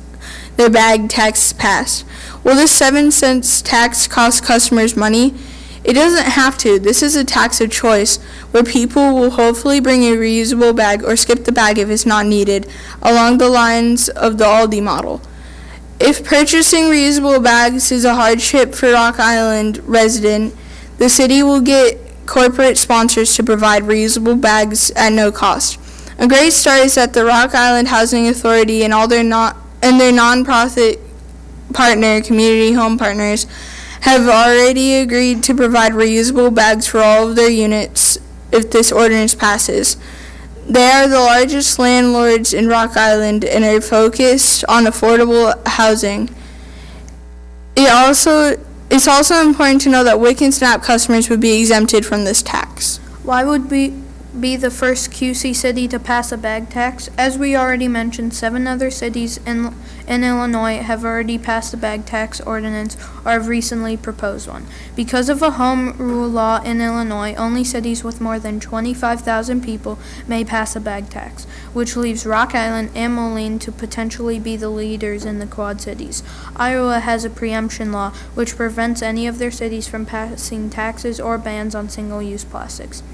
their bag tax passed. Will this 7 cents tax cost customers money? It doesn't have to. This is a tax of choice, where people will hopefully bring a reusable bag or skip the bag if it's not needed, along the lines of the Aldi model. If purchasing reusable bags is a hardship for Rock Island resident, the city will get corporate sponsors to provide reusable bags at no cost. A great start is that the Rock Island Housing Authority and their nonprofit partner, Community Home Partners, have already agreed to provide reusable bags for all of their units if this ordinance passes. They are the largest landlords in Rock Island and are focused on affordable housing. It's also important to know that WIC and SNAP customers would be exempted from this tax. Why would we be the first QC city to pass a bag tax? As we already mentioned, 7 other cities in Illinois have already passed a bag tax ordinance or have recently proposed one. Because of a home rule law in Illinois, only cities with more than 25,000 people may pass a bag tax, which leaves Rock Island and Moline to potentially be the leaders in the Quad Cities. Iowa has a preemption law which prevents any of their cities from passing taxes or bans on single-use plastics.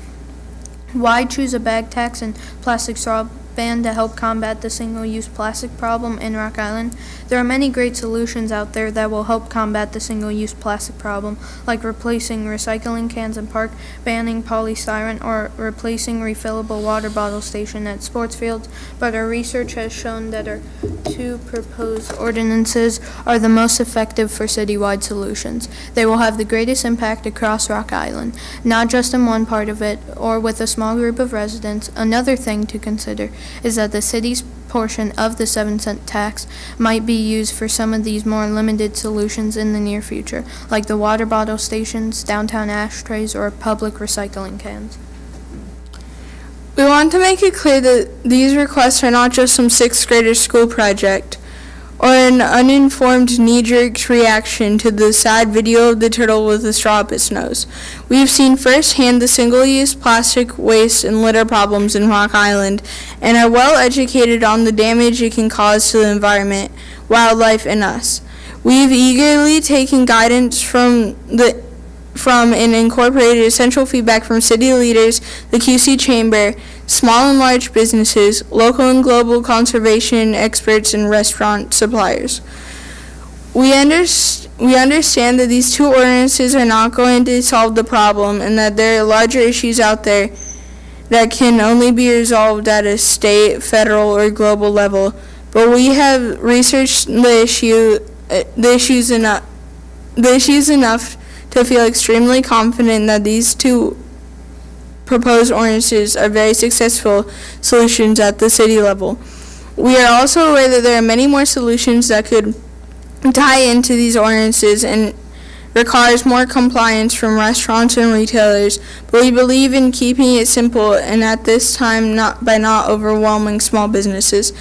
Why choose a bag tax and plastic straw ban to help combat the single-use plastic problem in Rock Island? There are many great solutions out there that will help combat the single-use plastic problem, like replacing recycling cans in park, banning polystyrene, or replacing refillable water bottle station at sports fields, but our research has shown that our 2 proposed ordinances are the most effective for citywide solutions. They will have the greatest impact across Rock Island, not just in one part of it or with a small group of residents. Another thing to consider is that the city's portion of the 7-cent tax might be used for some of these more limited solutions in the near future, like the water bottle stations, downtown ashtrays, or public recycling cans. We want to make it clear that these requests are not just some 6th grader school project or an uninformed knee-jerk reaction to the sad video of the turtle with a straw up its nose. We've seen firsthand the single-use plastic waste and litter problems in Rock Island and are well educated on the damage it can cause to the environment, wildlife, and us. We've eagerly taken guidance from and incorporated essential feedback from city leaders, the QC Chamber, small and large businesses, local and global conservation experts, and restaurant suppliers. We understand that these 2 ordinances are not going to solve the problem and that there are larger issues out there that can only be resolved at a state, federal, or global level. But we have researched the issues enough to feel extremely confident that these 2 proposed ordinances are very successful solutions at the city level. We are also aware that there are many more solutions that could tie into these ordinances and requires more compliance from restaurants and retailers, but we believe in keeping it simple and at this time not overwhelming small businesses.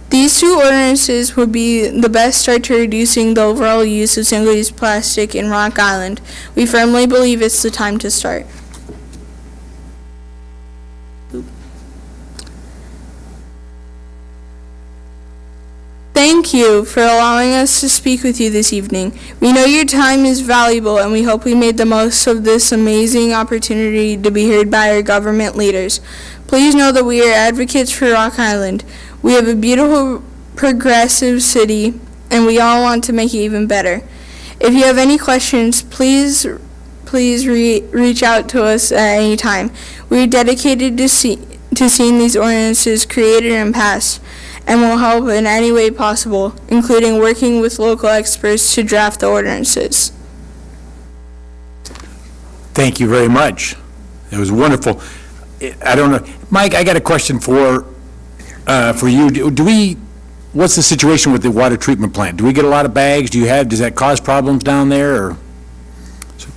These 2 ordinances would be the best start to reducing the overall use of single-use plastic in Rock Island. We firmly believe it's the time to start. Thank you for allowing us to speak with you this evening. We know your time is valuable, and we hope we made the most of this amazing opportunity to be heard by our government leaders. Please know that we are advocates for Rock Island. We have a beautiful, progressive city, and we all want to make it even better. If you have any questions, please reach out to us at any time. We are dedicated to seeing these ordinances created and passed, and will help in any way possible, including working with local experts to draft the ordinances. Thank you very much. It was wonderful. I don't know, Mike, I got a question for you. What's the situation with the water treatment plant? Do we get a lot of bags? Does that cause problems down there, or?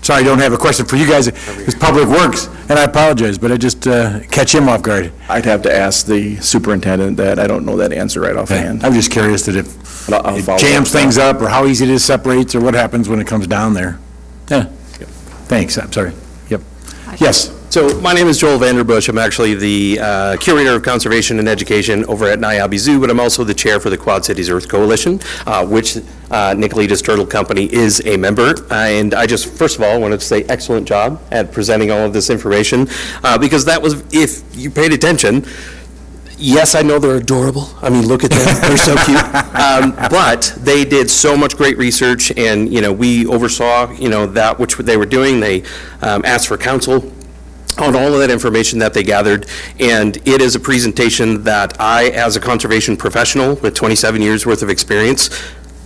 Sorry, I don't have a question for you guys. It's Public Works, and I apologize, but I just catch him off guard. I'd have to ask the superintendent that. I don't know that answer right offhand. I'm just curious that if I'll it follow jams up. things up, or how easy it is separates, or what happens when it comes down there. Yeah, thanks, I'm sorry. Yep. Yes. So my name is Joel Vanderbush. I'm actually the Curator of Conservation and Education over at Niabi Zoo, but I'm also the Chair for the Quad Cities Earth Coalition, which Nicolaides Turtle Company is a member. And I just, first of all, wanted to say excellent job at presenting all of this information, because that was, if you paid attention, Yes, I know they're adorable. I mean, look at them, they're so cute. But they did so much great research, and, we oversaw, that which they were doing. They asked for counsel on all of that information that they gathered, and it is a presentation that I, as a conservation professional with 27 years' worth of experience,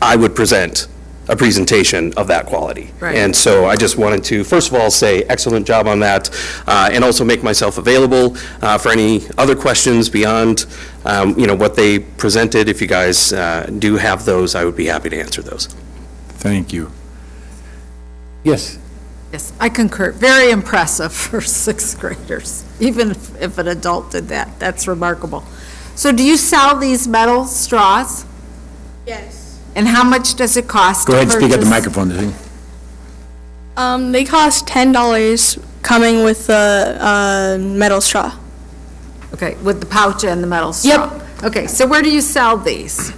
I would present a presentation of that quality. Right. And so I just wanted to, first of all, say excellent job on that, and also make myself available for any other questions beyond, what they presented. If you guys do have those, I would be happy to answer those. Thank you. Yes. Yes, I concur. Very impressive for sixth graders, even if an adult did that. That's remarkable. So do you sell these metal straws? Yes. And how much does it cost? Go ahead and to speak at the purchase? microphone, thing. They cost $10 coming with the metal straw. Okay, with the pouch and the metal straw? Yep. Okay, so where do you sell these?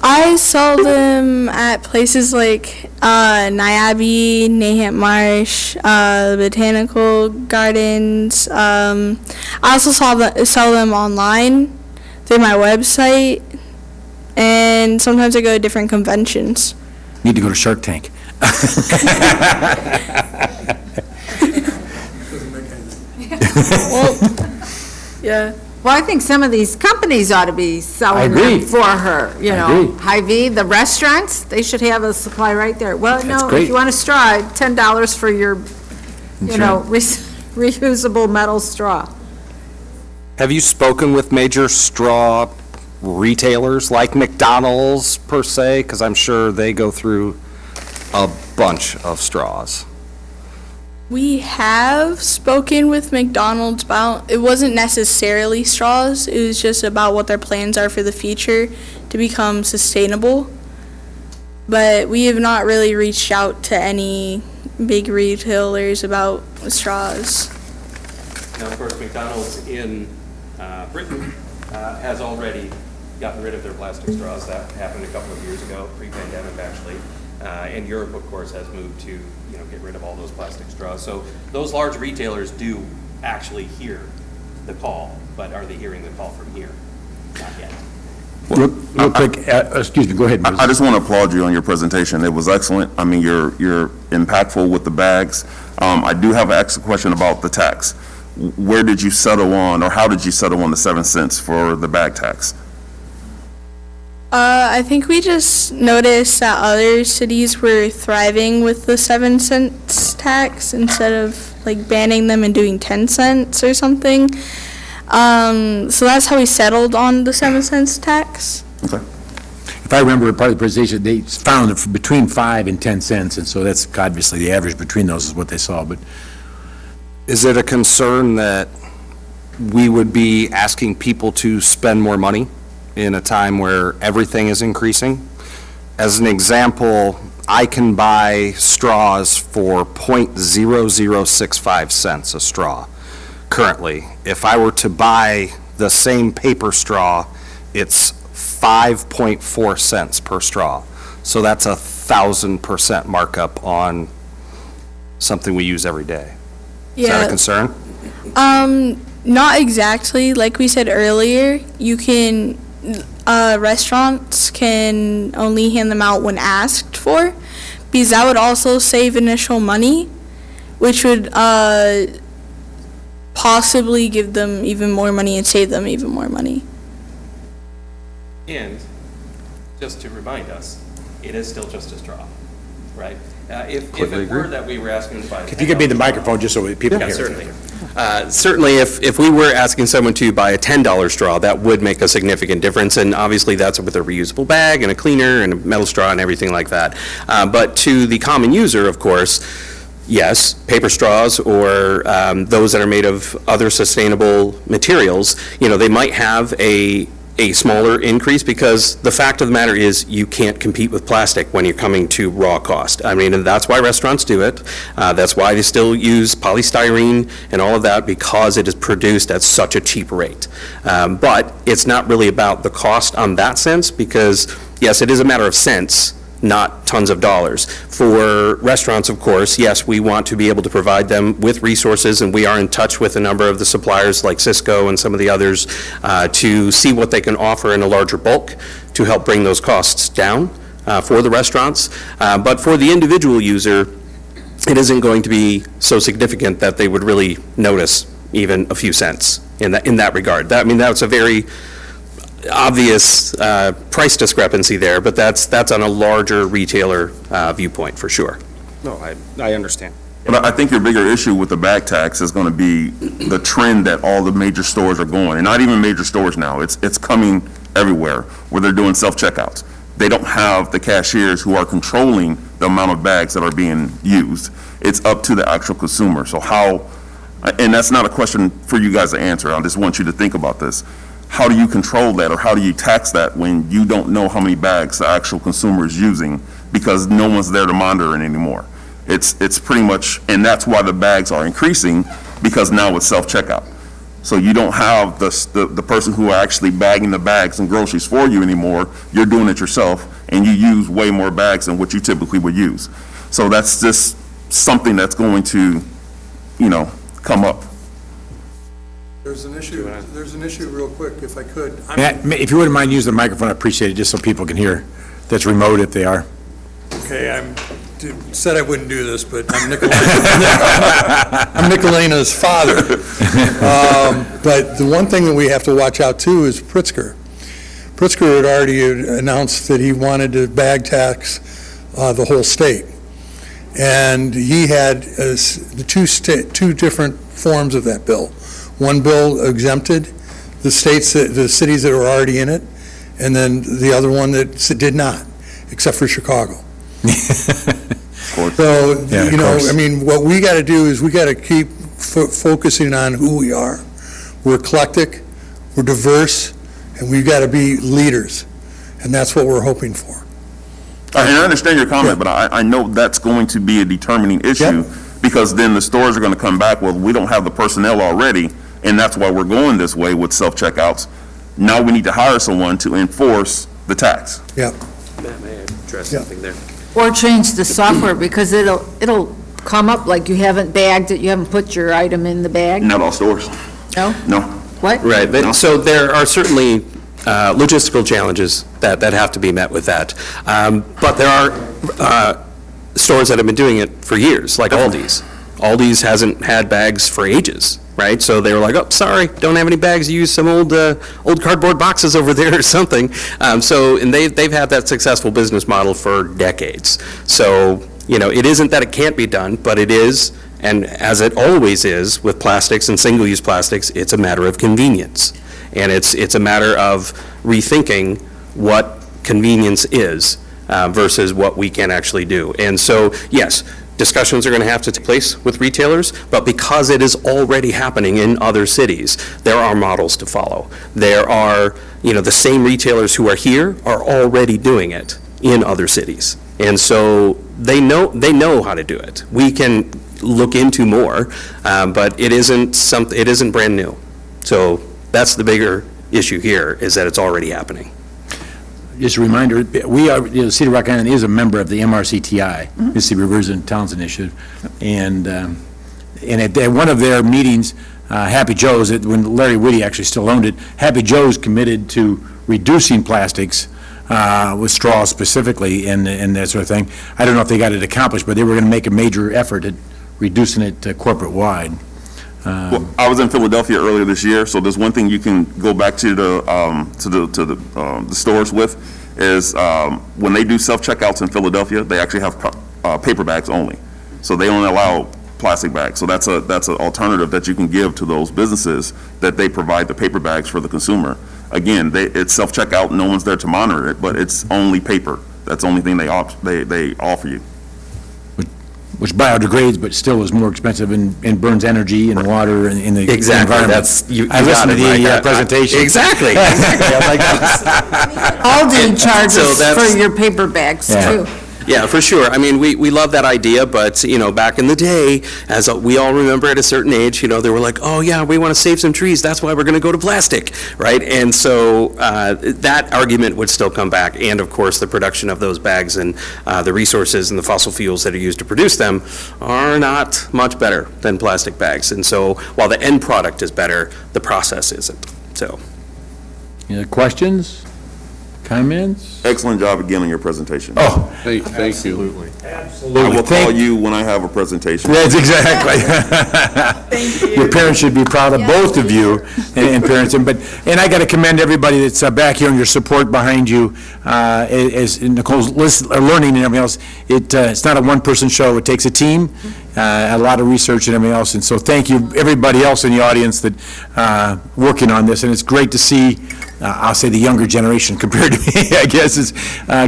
I sell them at places like Niabi, Nahant Marsh, Botanical Gardens. I also sell them online through my website, and sometimes I go to different conventions. Need to go to Shark Tank. Yeah. Well, I think some of these companies ought to be selling agree. them for her, I agree. Hy-Vee, the restaurants, they should have a supply right there. Well, That's no, great. if you want a straw, $10 for your, reusable metal straw. Have you spoken with major straw retailers like McDonald's per se? Because I'm sure they go through a bunch of straws. We have spoken with McDonald's about, it wasn't necessarily straws, it was just about what their plans are for the future to become sustainable. But we have not really reached out to any big retailers about straws. Now, of course, McDonald's in Britain has already gotten rid of their plastic straws. That happened a couple of years ago, pre-pandemic actually. And Europe, of course, has moved to, get rid of all those plastic straws. So those large retailers do actually hear the call, but are they hearing the call from here? Not yet. Real quick, excuse me, go ahead. I just want to applaud you on your presentation. It was excellent. I mean, you're impactful with the bags. I do have an extra question about the tax. Where did you settle on, or how did you settle on the 7 cents for the bag tax? I think we just noticed that other cities were thriving with the 7 cents tax instead of like banning them and doing 10 cents or something. So that's how we settled on the 7 cents tax. Okay. If I remember part of the presentation, they found it between 5 and 10 cents, and so that's obviously the average between those is what they saw, but Is it a concern that we would be asking people to spend more money in a time where everything is increasing? As an example, I can buy straws for .0065 cents a straw currently. If I were to buy the same paper straw, it's 5.4 cents per straw. So that's 1,000% markup on something we use every day. Is that a concern? Not exactly. Like we said earlier, you can, restaurants can only hand them out when asked for, because that would also save initial money, which would possibly give them even more money and save them even more money. And just to remind us, it is still just a straw, right? If it were that we were asking to buy. if you could be in the microphone just so people can Yeah, hear. certainly. Certainly, if we were asking someone to buy a $10 straw, that would make a significant difference, and obviously that's with a reusable bag and a cleaner and a metal straw and everything like that. But to the common user, of course, yes, paper straws or those that are made of other sustainable materials, they might have a smaller increase, because the fact of the matter is you can't compete with plastic when you're coming to raw cost. I mean, and that's why restaurants do it. That's why they still use polystyrene and all of that, because it is produced at such a cheap rate. But it's not really about the cost on that sense, because yes, it is a matter of cents, not tons of dollars. For restaurants, of course, yes, we want to be able to provide them with resources, and we are in touch with a number of the suppliers like Cisco and some of the others to see what they can offer in a larger bulk to help bring those costs down for the restaurants. But for the individual user, it isn't going to be so significant that they would really notice even a few cents in that regard. That's a very obvious price discrepancy there, but that's on a larger retailer viewpoint for sure. No, I understand. But I think your bigger issue with the bag tax is going to be the trend that all the major stores are going, and not even major stores now. It's coming everywhere where they're doing self-checkouts. They don't have the cashiers who are controlling the amount of bags that are being used. It's up to the actual consumer. So how, and that's not a question for you guys to answer. I just want you to think about this. How do you control that, or how do you tax that when you don't know how many bags the actual consumer is using because no one's there to monitor it anymore? It's pretty much, and that's why the bags are increasing, because now it's self-checkout. So you don't have the person who are actually bagging the bags and groceries for you anymore. You're doing it yourself, and you use way more bags than what you typically would use. So that's just something that's going to, come up. There's an issue real quick, if I could. Matt, if you wouldn't mind using the microphone, I'd appreciate it, just so people can hear. That's remote if they are. Okay, said I wouldn't do this, but I'm Nicolaina's father. But the one thing that we have to watch out too is Pritzker. Pritzker had already announced that he wanted to bag tax the whole state. And he had two different forms of that bill. One bill exempted the cities that were already in it, and then the other one that did not, except for Chicago. So, what we got to do is we got to keep focusing on who we are. We're eclectic, we're diverse, and we've got to be leaders, and that's what we're hoping for. And I understand your comment, but I know that's going to be a determining issue, because then the stores are going to come back, well, we don't have the personnel already, and that's why we're going this way with self-checkouts. Now we need to hire someone to enforce the tax. Yeah. Matt, may I address something there? Or change the software, because it'll come up like you haven't bagged it, you haven't put your item in the bag. Not all stores. No? No. What? Right, so there are certainly logistical challenges that have to be met with that. But there are stores that have been doing it for years, like Aldi's. Aldi's hasn't had bags for ages, right? So they were like, oh, sorry, don't have any bags, use some old cardboard boxes over there or something. And they've had that successful business model for decades. So, it isn't that it can't be done, but it is, and as it always is with plastics and single-use plastics, it's a matter of convenience. And it's a matter of rethinking what convenience is versus what we can actually do. And so, yes, discussions are going to have to take place with retailers, but because it is already happening in other cities, there are models to follow. There are, the same retailers who are here are already doing it in other cities. And so they know how to do it. We can look into more, but it isn't brand new. So that's the bigger issue here, is that it's already happening. Just a reminder, we are, the City of Rock Island is a member of the MRCTI, Mississippi Rivers and Towns Initiative, and at one of their meetings, Happy Joe's, when Larry Whitty actually still owned it, Happy Joe's committed to reducing plastics with straws specifically and that sort of thing. I don't know if they got it accomplished, but they were going to make a major effort at reducing it corporate-wide. Well, I was in Philadelphia earlier this year, so there's one thing you can go back to the stores with is when they do self-checkouts in Philadelphia, they actually have paper bags only. So they only allow plastic bags. So that's an alternative that you can give to those businesses, that they provide the paper bags for the consumer. Again, it's self-checkout, no one's there to monitor it, but it's only paper. That's the only thing they offer you. Which biodegrades, but still is more expensive and burns energy and water in the environment. I listened to the presentation. Exactly. Aldi charges for your paper bags too. Yeah, for sure. I mean, we love that idea, but, back in the day, as we all remember at a certain age, they were like, oh, yeah, we want to save some trees, that's why we're going to go to plastic, right? And so that argument would still come back, and of course, the production of those bags and the resources and the fossil fuels that are used to produce them are not much better than plastic bags. And so while the end product is better, the process isn't, so. Any other questions? Comments? Excellent job again on your presentation. Oh, Thank you. I will call you when I have a presentation. that's exactly. Thank you. Your parents should be proud of both of you and parents. And I got to commend everybody that's back here and your support behind you. As Nicole's learning and everything else, it's not a one-person show. It takes a team, a lot of research and everything else. And so thank you, everybody else in the audience that working on this. And it's great to see, I'll say the younger generation compared to me, I guess, is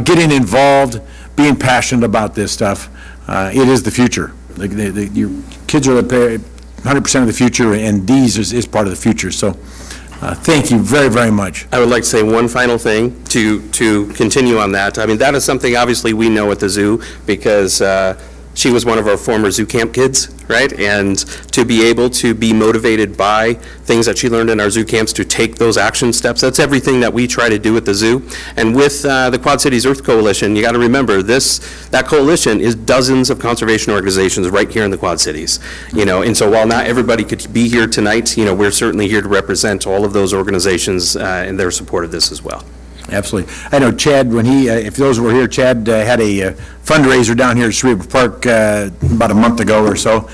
getting involved, being passionate about this stuff. It is the future. Your kids are 100% of the future, and these is part of the future. So thank you very, very much. I would like to say one final thing to continue on that. I mean, that is something obviously we know at the zoo because she was one of our former zoo camp kids, right? And to be able to be motivated by things that she learned in our zoo camps to take those action steps, that's everything that we try to do at the zoo. And with the Quad Cities Earth Coalition, you got to remember that coalition is dozens of conservation organizations right here in the Quad Cities. And so while not everybody could be here tonight, we're certainly here to represent all of those organizations in their support of this as well. Absolutely. I know Chad, when if those who were here, Chad had a fundraiser down here at Shreveport Park about a month ago or so.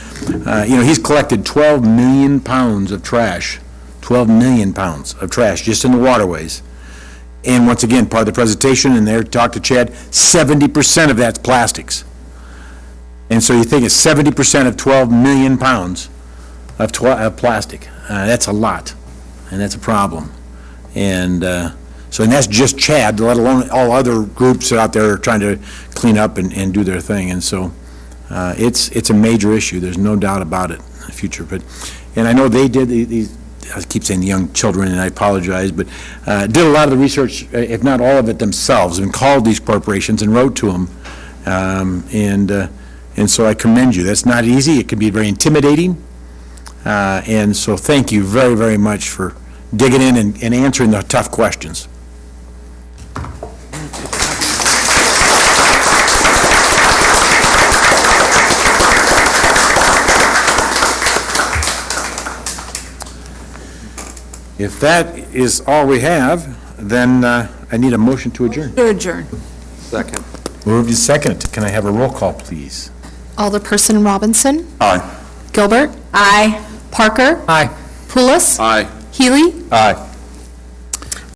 He's collected 12 million pounds of trash, 12 million pounds of trash just in the waterways. And once again, part of the presentation, and there, talk to Chad, 70% of that's plastics. And so you think it's 70% of 12 million pounds of plastic. That's a lot, and that's a problem. And and that's just Chad, let alone all other groups out there trying to clean up and do their thing. And so it's a major issue. There's no doubt about it in the future. And I know they did these, I keep saying the young children, and I apologize, but did a lot of the research, if not all of it themselves, and called these corporations and wrote to them. And so I commend you. That's not easy. It can be very intimidating. And so thank you very, very much for digging in and answering the tough questions. If that is all we have, then I need a motion to adjourn. To adjourn. Second. Moved and second. Can I have a roll call, please? Alderperson Robinson? Aye. Gilbert? Aye. Parker? Aye. Pulis? Aye. Healy? Aye.